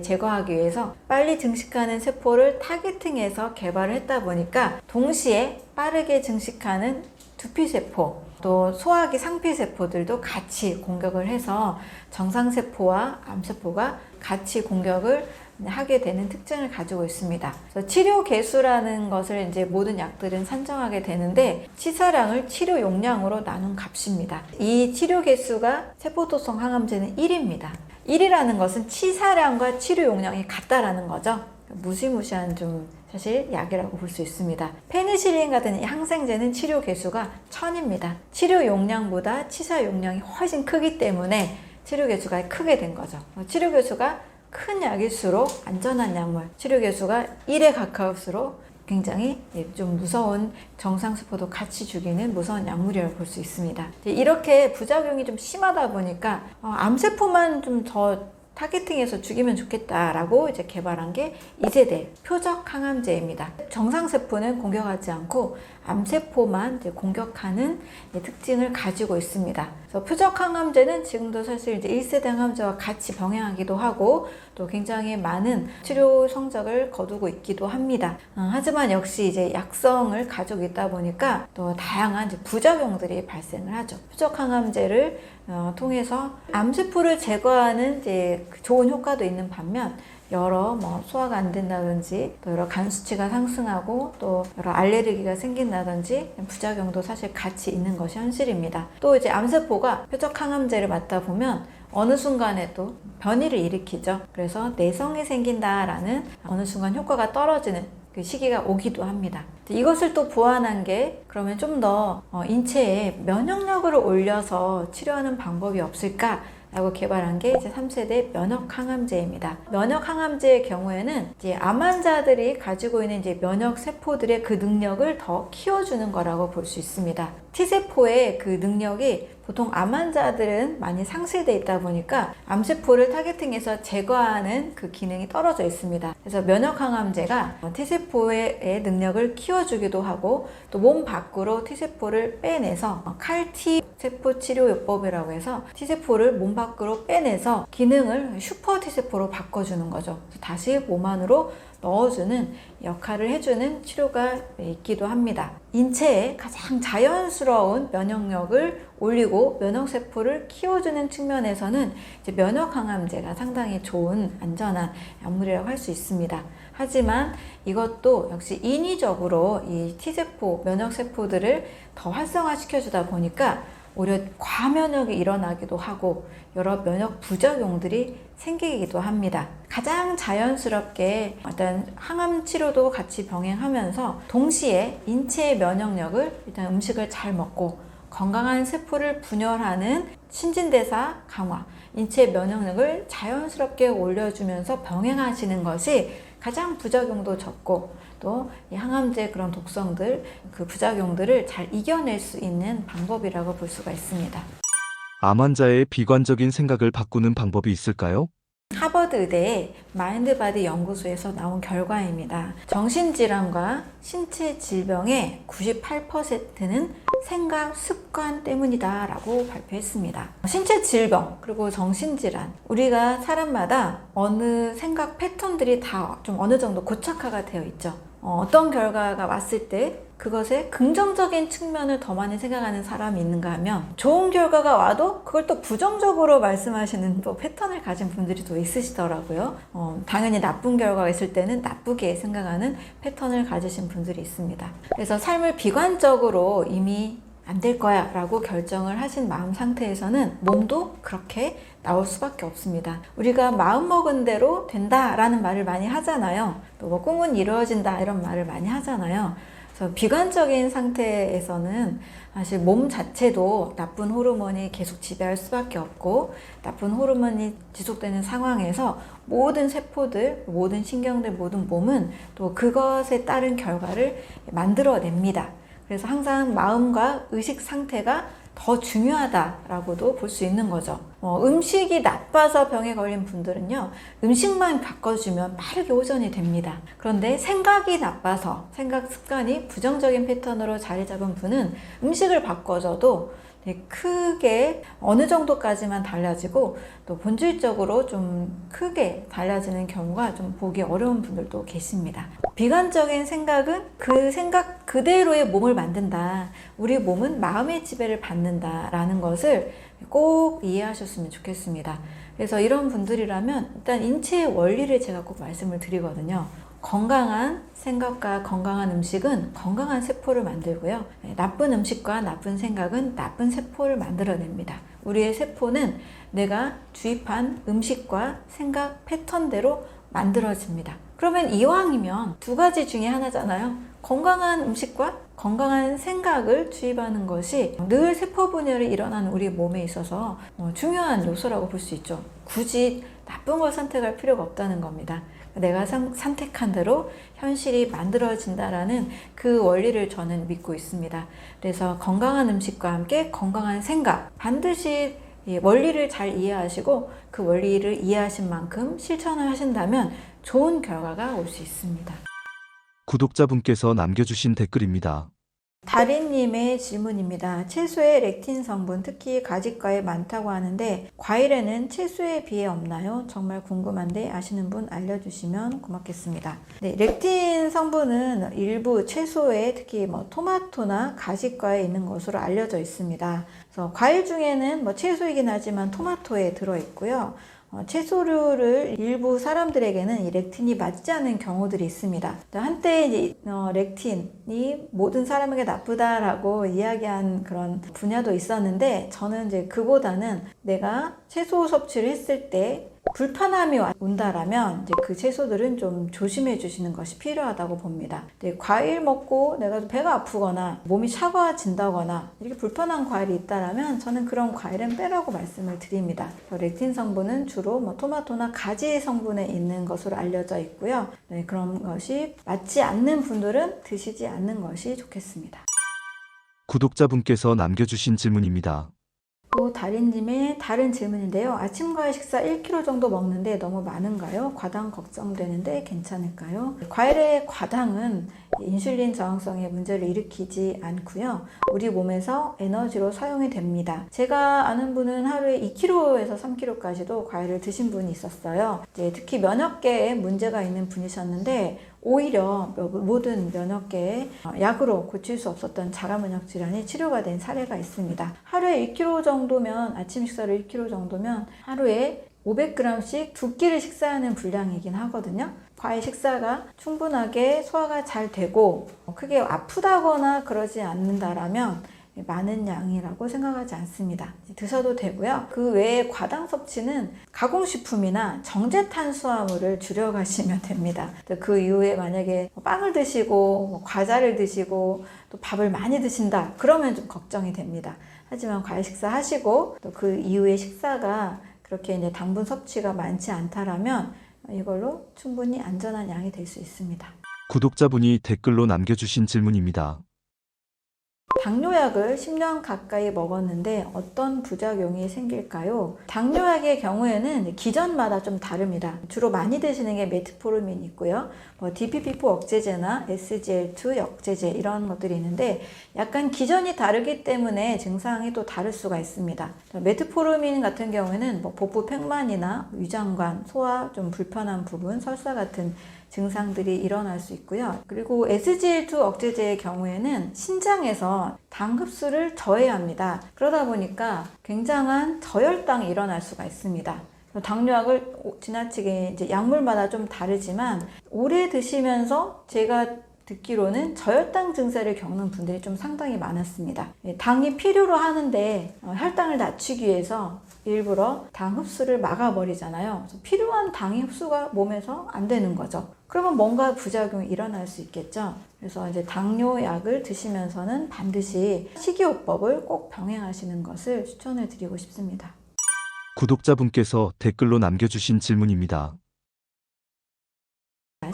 제거하기 위해서 빨리 증식하는 세포를 타겟팅해서 개발을 했다 보니까 동시에 빠르게 증식하는 두피세포, 또 소화기 상피세포들도 같이 공격을 해서 정상세포와 암세포가 같이 공격을 하게 되는 특징을 가지고 있습니다. 그래서 치료 개수라는 것을 이제 모든 약들은 산정하게 되는데 치사량을 치료 용량으로 나눈 값입니다. 이 치료 개수가 세포독성 항암제는 1입니다. 1이라는 것은 치사량과 치료 용량이 같다라는 거죠. 무시무시한 좀 사실 약이라고 볼 수 있습니다. 페니실린 같은 이 항생제는 치료 개수가 1000입니다. 치료 용량보다 치사 용량이 훨씬 크기 때문에 치료 개수가 크게 된 거죠. 치료 개수가 큰 약일수록 안전한 약물, 치료 개수가 1에 가까울수록 굉장히 좀 무서운 정상세포도 같이 죽이는 무서운 약물이라고 볼 수 있습니다. 이렇게 부작용이 좀 심하다 보니까 암세포만 좀 더 타겟팅해서 죽이면 좋겠다라고 이제 개발한 게 2세대 표적 항암제입니다. 정상세포는 공격하지 않고 암세포만 이제 공격하는 특징을 가지고 있습니다. 그래서 표적 항암제는 지금도 사실 이제 1세대 항암제와 같이 병행하기도 하고 또 굉장히 많은 치료 성적을 거두고 있기도 합니다. 하지만 역시 이제 약성을 가지고 있다 보니까 또 다양한 이제 부작용들이 발생을 하죠. 표적 항암제를 통해서 암세포를 제거하는 이제 좋은 효과도 있는 반면 여러 소화가 안 된다든지 또 여러 간 수치가 상승하고 또 여러 알레르기가 생긴다든지 부작용도 사실 같이 있는 것이 현실입니다. 또 이제 암세포가 표적 항암제를 맞다 보면 어느 순간에 또 변이를 일으키죠. 그래서 내성이 생긴다라는 어느 순간 효과가 떨어지는 그 시기가 오기도 합니다. 이것을 또 보완한 게 그러면 좀 더 인체에 면역력을 올려서 치료하는 방법이 없을까? 라고 개발한 게 이제 3세대 면역항암제입니다. 면역항암제의 경우에는 이제 암 환자들이 가지고 있는 이제 면역세포들의 그 능력을 더 키워주는 거라고 볼 수 있습니다. T세포의 그 능력이 보통 암 환자들은 많이 상실되어 있다 보니까 암세포를 타겟팅해서 제거하는 그 기능이 떨어져 있습니다. 그래서 면역항암제가 T세포의 능력을 키워주기도 하고 또 몸 밖으로 T세포를 빼내서 CAR-T 세포 치료요법이라고 해서 T세포를 몸 밖으로 빼내서 기능을 슈퍼 T세포로 바꿔주는 거죠. 다시 몸 안으로 넣어주는 역할을 해주는 치료가 있기도 합니다. 인체의 가장 자연스러운 면역력을 올리고 면역세포를 키워주는 측면에서는 이제 면역항암제가 상당히 좋은 안전한 약물이라고 할 수 있습니다. 하지만 이것도 역시 인위적으로 이 T세포, 면역세포들을 더 활성화시켜주다 보니까 오히려 과면역이 일어나기도 하고 여러 면역 부작용들이 생기기도 합니다. 가장 자연스럽게 어떤 항암 치료도 같이 병행하면서 동시에 인체의 면역력을 일단 음식을 잘 먹고 건강한 세포를 분열하는 신진대사 강화, 인체의 면역력을 자연스럽게 올려주면서 병행하시는 것이 가장 부작용도 적고 또 이 항암제의 그런 독성들, 그 부작용들을 잘 이겨낼 수 있는 방법이라고 볼 수가 있습니다. 암 환자의 비관적인 생각을 바꾸는 방법이 있을까요? 하버드 의대 마인드바디 연구소에서 나온 결과입니다. 정신질환과 신체 질병의 98%는 생각 습관 때문이다 라고 발표했습니다. 신체 질병 그리고 정신질환, 우리가 사람마다 어느 생각 패턴들이 다 좀 어느 정도 고착화가 되어 있죠. 어떤 결과가 왔을 때 그것의 긍정적인 측면을 더 많이 생각하는 사람이 있는가 하면, 좋은 결과가 와도 그걸 또 부정적으로 말씀하시는 또 패턴을 가진 분들이 또 있으시더라고요. 당연히 나쁜 결과가 있을 때는 나쁘게 생각하는 패턴을 가지신 분들이 있습니다. 그래서 삶을 비관적으로 이미 안 될 거야 라고 결정을 하신 마음 상태에서는 몸도 그렇게 나올 수밖에 없습니다. 우리가 마음먹은 대로 된다라는 말을 많이 하잖아요. 또 뭐 꿈은 이루어진다 이런 말을 많이 하잖아요. 그래서 비관적인 상태에서는 사실 몸 자체도 나쁜 호르몬이 계속 지배할 수밖에 없고, 나쁜 호르몬이 지속되는 상황에서 모든 세포들, 모든 신경들, 모든 몸은 또 그것에 따른 결과를 만들어냅니다. 그래서 항상 마음과 의식 상태가 더 중요하다라고도 볼 수 있는 거죠. 음식이 나빠서 병에 걸린 분들은요, 음식만 바꿔주면 빠르게 호전이 됩니다. 그런데 생각이 나빠서, 생각 습관이 부정적인 패턴으로 자리 잡은 분은 음식을 바꿔줘도 크게 어느 정도까지만 달라지고, 또 본질적으로 좀 크게 달라지는 경우가 좀 보기 어려운 분들도 계십니다. 비관적인 생각은 그 생각 그대로의 몸을 만든다. 우리 몸은 마음의 지배를 받는다라는 것을 꼭 이해하셨으면 좋겠습니다. 그래서 이런 분들이라면 일단 인체의 원리를 제가 꼭 말씀을 드리거든요. 건강한 생각과 건강한 음식은 건강한 세포를 만들고요. 나쁜 음식과 나쁜 생각은 나쁜 세포를 만들어냅니다. 우리의 세포는 내가 주입한 음식과 생각 패턴대로 만들어집니다. 그러면 이왕이면 두 가지 중에 하나잖아요. 건강한 음식과 건강한 생각을 주입하는 것이 늘 세포 분열이 일어나는 우리 몸에 있어서 중요한 요소라고 볼 수 있죠. 굳이 나쁜 걸 선택할 필요가 없다는 겁니다. 내가 선택한 대로 현실이 만들어진다라는 그 원리를 저는 믿고 있습니다. 그래서 건강한 음식과 함께 건강한 생각, 반드시 원리를 잘 이해하시고 그 원리를 이해하신 만큼 실천을 하신다면 좋은 결과가 올 수 있습니다. 구독자분께서 남겨주신 댓글입니다. 다린님의 질문입니다. 채소에 렉틴 성분, 특히 가지과에 많다고 하는데 과일에는 채소에 비해 없나요? 정말 궁금한데 아시는 분 알려주시면 고맙겠습니다. 네, 렉틴 성분은 일부 채소에, 특히 토마토나 가지과에 있는 것으로 알려져 있습니다. 그래서 과일 중에는 채소이긴 하지만 토마토에 들어있고요. 채소류를 일부 사람들에게는 이 렉틴이 맞지 않는 경우들이 있습니다. 한때 이제 렉틴이 모든 사람에게 나쁘다라고 이야기한 그런 분야도 있었는데, 저는 이제 그보다는 내가 채소 섭취를 했을 때 불편함이 온다라면 이제 그 채소들은 좀 조심해 주시는 것이 필요하다고 봅니다. 과일 먹고 내가 배가 아프거나 몸이 차가워진다거나 이렇게 불편한 과일이 있다라면 저는 그런 과일은 빼라고 말씀을 드립니다. 렉틴 성분은 주로 토마토나 가지 성분에 있는 것으로 알려져 있고요. 네, 그런 것이 맞지 않는 분들은 드시지 않는 것이 좋겠습니다. 구독자분께서 남겨주신 질문입니다. 또 다린님의 다른 질문인데요. 아침과일 식사 1kg 정도 먹는데 너무 많은가요? 과당 걱정되는데 괜찮을까요? 과일의 과당은 인슐린 저항성에 문제를 일으키지 않고요. 우리 몸에서 에너지로 사용이 됩니다. 제가 아는 분은 하루에 2kg에서 3kg까지도 과일을 드신 분이 있었어요. 특히 면역계에 문제가 있는 분이셨는데 오히려 모든 면역계에 약으로 고칠 수 없었던 자가면역 질환이 치료가 된 사례가 있습니다. 하루에 1kg 정도면, 아침 식사를 1kg 정도면 하루에 500g씩 두 끼를 식사하는 분량이긴 하거든요. 과일 식사가 충분하게 소화가 잘 되고 크게 아프다거나 그러지 않는다라면 많은 양이라고 생각하지 않습니다. 드셔도 되고요. 그 외에 과당 섭취는 가공식품이나 정제탄수화물을 줄여가시면 됩니다. 그 이후에 만약에 빵을 드시고 과자를 드시고 또 밥을 많이 드신다, 그러면 좀 걱정이 됩니다. 하지만 과일 식사 하시고 또 그 이후에 식사가 그렇게 이제 당분 섭취가 많지 않다라면 이걸로 충분히 안전한 양이 될 수 있습니다. 구독자분이 댓글로 남겨주신 질문입니다. 당뇨약을 10년 가까이 먹었는데 어떤 부작용이 생길까요? 당뇨약의 경우에는 기전마다 좀 다릅니다. 주로 많이 드시는 게 메트포르민 있고요. DPP-4 억제제나 SGLT2 억제제 이런 것들이 있는데 약간 기전이 다르기 때문에 증상이 또 다를 수가 있습니다. 메트포르민 같은 경우에는 복부 팽만이나 위장관, 소화 좀 불편한 부분, 설사 같은 증상들이 일어날 수 있고요. 그리고 SGLT2 억제제의 경우에는 신장에서 당 흡수를 저해야 합니다. 그러다 보니까 굉장한 저혈당이 일어날 수가 있습니다. 당뇨약을 지나치게 이제 약물마다 좀 다르지만 오래 드시면서 제가 듣기로는 저혈당 증세를 겪는 분들이 좀 상당히 많았습니다. 당이 필요로 하는데 혈당을 낮추기 위해서 일부러 당 흡수를 막아버리잖아요. 그래서 필요한 당이 흡수가 몸에서 안 되는 거죠. 그러면 뭔가 부작용이 일어날 수 있겠죠. 그래서 이제 당뇨약을 드시면서는 반드시 식이요법을 꼭 병행하시는 것을 추천을 드리고 싶습니다. 구독자분께서 댓글로 남겨주신 질문입니다.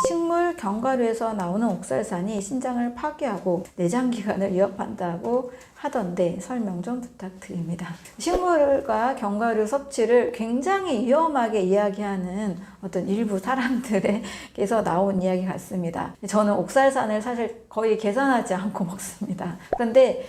식물 견과류에서 나오는 옥살산이 신장을 파괴하고 내장기관을 위협한다고 하던데 설명 좀 부탁드립니다. 식물과 견과류 섭취를 굉장히 위험하게 이야기하는 어떤 일부 사람들에게서 나온 이야기 같습니다. 저는 옥살산을 사실 거의 계산하지 않고 먹습니다. 그런데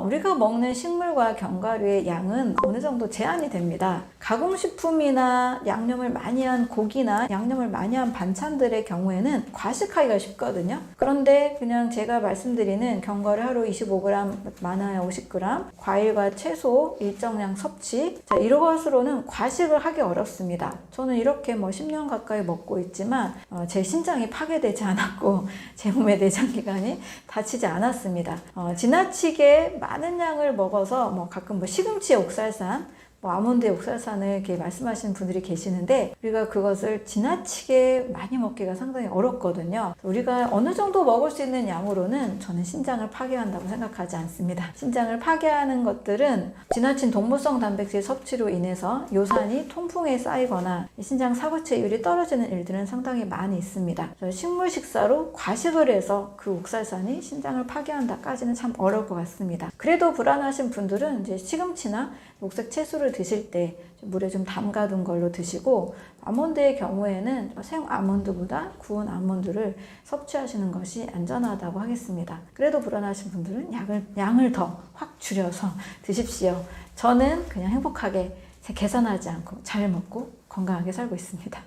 우리가 먹는 식물과 견과류의 양은 어느 정도 제한이 됩니다. 가공식품이나 양념을 많이 한 고기나 양념을 많이 한 반찬들의 경우에는 과식하기가 쉽거든요. 그런데 그냥 제가 말씀드리는 견과류 하루 25g, 많아야 50g, 과일과 채소 일정량 섭취, 자, 이것으로는 과식을 하기 어렵습니다. 저는 이렇게 10년 가까이 먹고 있지만 제 신장이 파괴되지 않았고 제 몸의 내장기관이 다치지 않았습니다. 지나치게 많은 양을 먹어서 가끔 시금치의 옥살산, 아몬드의 옥살산을 이렇게 말씀하시는 분들이 계시는데 우리가 그것을 지나치게 많이 먹기가 상당히 어렵거든요. 우리가 어느 정도 먹을 수 있는 양으로는 저는 신장을 파괴한다고 생각하지 않습니다. 신장을 파괴하는 것들은 지나친 동물성 단백질 섭취로 인해서 요산이 통풍에 쌓이거나 신장 사구체율이 떨어지는 일들은 상당히 많이 있습니다. 식물 식사로 과식을 해서 그 옥살산이 신장을 파괴한다까지는 참 어려울 것 같습니다. 그래도 불안하신 분들은 이제 시금치나 녹색 채소를 드실 때 물에 좀 담가둔 걸로 드시고, 아몬드의 경우에는 생 아몬드보다 구운 아몬드를 섭취하시는 것이 안전하다고 하겠습니다. 그래도 불안하신 분들은 양을 더 확 줄여서 드십시오. 저는 그냥 행복하게 계산하지 않고 잘 먹고 건강하게 살고 있습니다.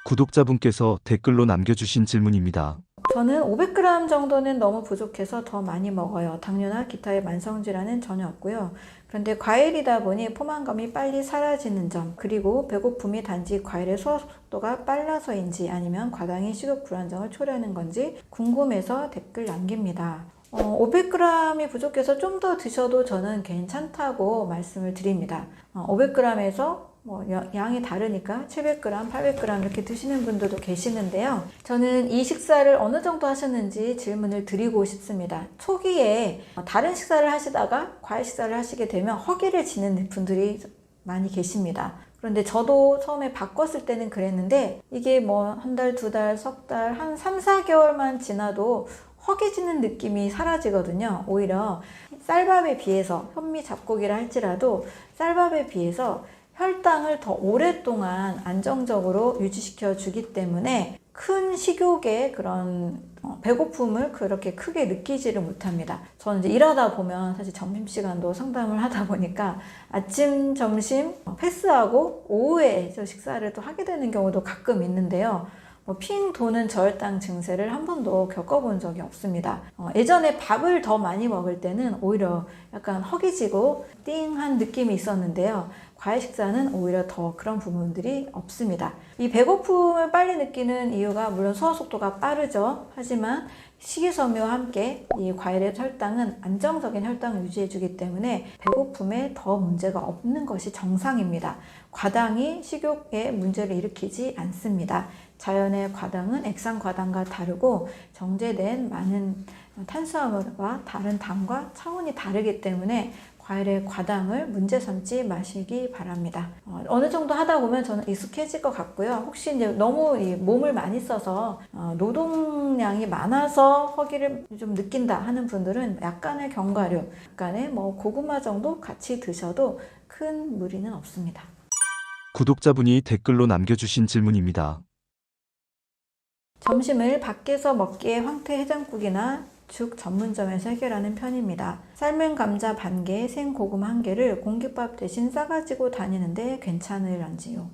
구독자분께서 댓글로 남겨주신 질문입니다. 저는 500g 정도는 너무 부족해서 더 많이 먹어요. 당뇨나 기타의 만성질환은 전혀 없고요. 그런데 과일이다 보니 포만감이 빨리 사라지는 점, 그리고 배고픔이 단지 과일의 소화 속도가 빨라서인지 아니면 과당이 식욕 불안정을 초래하는 건지 궁금해서 댓글 남깁니다. 500g이 부족해서 좀 더 드셔도 저는 괜찮다고 말씀을 드립니다. 500g에서 양이 다르니까 700g, 800g 이렇게 드시는 분들도 계시는데요. 저는 이 식사를 어느 정도 하셨는지 질문을 드리고 싶습니다. 초기에 다른 식사를 하시다가 과일 식사를 하시게 되면 허기를 지는 분들이 많이 계십니다. 그런데 저도 처음에 바꿨을 때는 그랬는데 이게 한 달, 두 달, 석 달, 한 3, 4개월만 지나도 허기지는 느낌이 사라지거든요. 오히려 쌀밥에 비해서 현미 잡고기를 할지라도 쌀밥에 비해서 혈당을 더 오랫동안 안정적으로 유지시켜 주기 때문에 큰 식욕의 그런 배고픔을 그렇게 크게 느끼지를 못합니다. 저는 이제 일하다 보면 사실 점심시간도 상담을 하다 보니까 아침, 점심 패스하고 오후에 저 식사를 또 하게 되는 경우도 가끔 있는데요. 핑 도는 저혈당 증세를 한 번도 겪어본 적이 없습니다. 예전에 밥을 더 많이 먹을 때는 오히려 약간 허기지고 띵한 느낌이 있었는데요. 과일 식사는 오히려 더 그런 부분들이 없습니다. 이 배고픔을 빨리 느끼는 이유가 물론 소화 속도가 빠르죠. 하지만 식이섬유와 함께 이 과일의 혈당은 안정적인 혈당을 유지해주기 때문에 배고픔에 더 문제가 없는 것이 정상입니다. 과당이 식욕에 문제를 일으키지 않습니다. 자연의 과당은 액상 과당과 다르고 정제된 많은 탄수화물과 다른 당과 차원이 다르기 때문에 과일의 과당을 문제 삼지 마시기 바랍니다. 어느 정도 하다 보면 저는 익숙해질 것 같고요. 혹시 이제 너무 이 몸을 많이 써서 노동량이 많아서 허기를 좀 느낀다 하는 분들은 약간의 견과류, 약간의 뭐 고구마 정도 같이 드셔도 큰 무리는 없습니다. 구독자분이 댓글로 남겨주신 질문입니다. 점심을 밖에서 먹기에 황태 해장국이나 죽 전문점에서 해결하는 편입니다. 삶은 감자 반 개, 생고구마 한 개를 공깃밥 대신 싸가지고 다니는데 괜찮을런지요?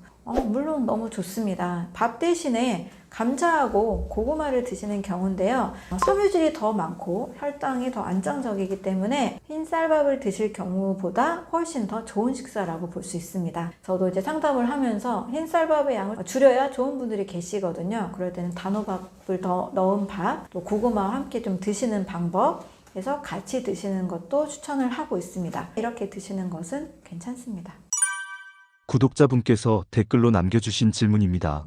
물론 너무 좋습니다. 밥 대신에 감자하고 고구마를 드시는 경우인데요. 섬유질이 더 많고 혈당이 더 안정적이기 때문에 흰쌀밥을 드실 경우보다 훨씬 더 좋은 식사라고 볼 수 있습니다. 저도 이제 상담을 하면서 흰쌀밥의 양을 줄여야 좋은 분들이 계시거든요. 그럴 때는 단호박을 더 넣은 밥, 또 고구마와 함께 좀 드시는 방법, 그래서 같이 드시는 것도 추천을 하고 있습니다. 이렇게 드시는 것은 괜찮습니다. 구독자분께서 댓글로 남겨주신 질문입니다.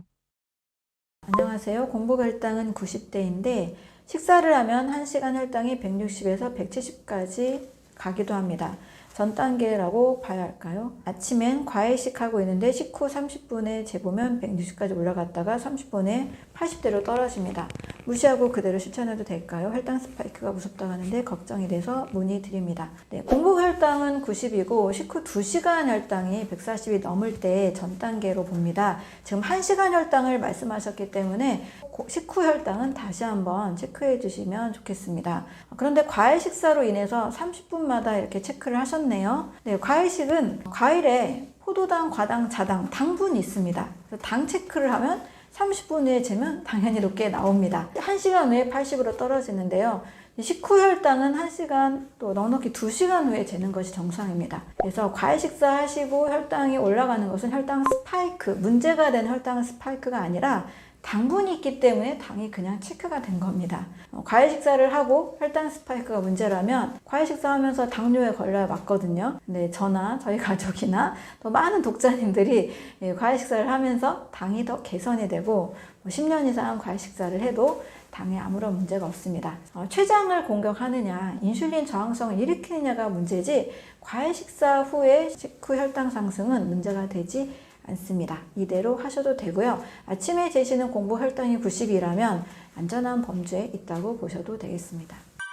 안녕하세요. 공복 혈당은 90대인데 식사를 하면 1시간 혈당이 160에서 170까지 가기도 합니다. 전 단계라고 봐야 할까요? 아침엔 과일식 하고 있는데 식후 30분에 재보면 160까지 올라갔다가 30분에 80대로 떨어집니다. 무시하고 그대로 실천해도 될까요? 혈당 스파이크가 무섭다고 하는데 걱정이 돼서 문의드립니다. 네, 공복 혈당은 90이고 식후 2시간 혈당이 140이 넘을 때 전 단계로 봅니다. 지금 1시간 혈당을 말씀하셨기 때문에 식후 혈당은 다시 한번 체크해 주시면 좋겠습니다. 그런데 과일 식사로 인해서 30분마다 이렇게 체크를 하셨네요. 네, 과일식은 과일에 포도당, 과당, 자당, 당분이 있습니다. 그래서 당 체크를 하면 30분 후에 재면 당연히 높게 나옵니다. 1시간 후에 80으로 떨어지는데요. 식후 혈당은 1시간 또 넉넉히 2시간 후에 재는 것이 정상입니다. 그래서 과일 식사하시고 혈당이 올라가는 것은 혈당 스파이크, 문제가 된 혈당 스파이크가 아니라 당분이 있기 때문에 당이 그냥 체크가 된 겁니다. 과일 식사를 하고 혈당 스파이크가 문제라면 과일 식사하면서 당뇨에 걸려야 맞거든요. 근데 저나 저희 가족이나 또 많은 독자님들이 과일 식사를 하면서 당이 더 개선이 되고 10년 이상 과일 식사를 해도 당에 아무런 문제가 없습니다. 췌장을 공격하느냐, 인슐린 저항성을 일으키느냐가 문제지 과일 식사 후에 식후 혈당 상승은 문제가 되지 않습니다. 이대로 하셔도 되고요. 아침에 재시는 공복 혈당이 90이라면 안전한 범주에 있다고 보셔도 되겠습니다.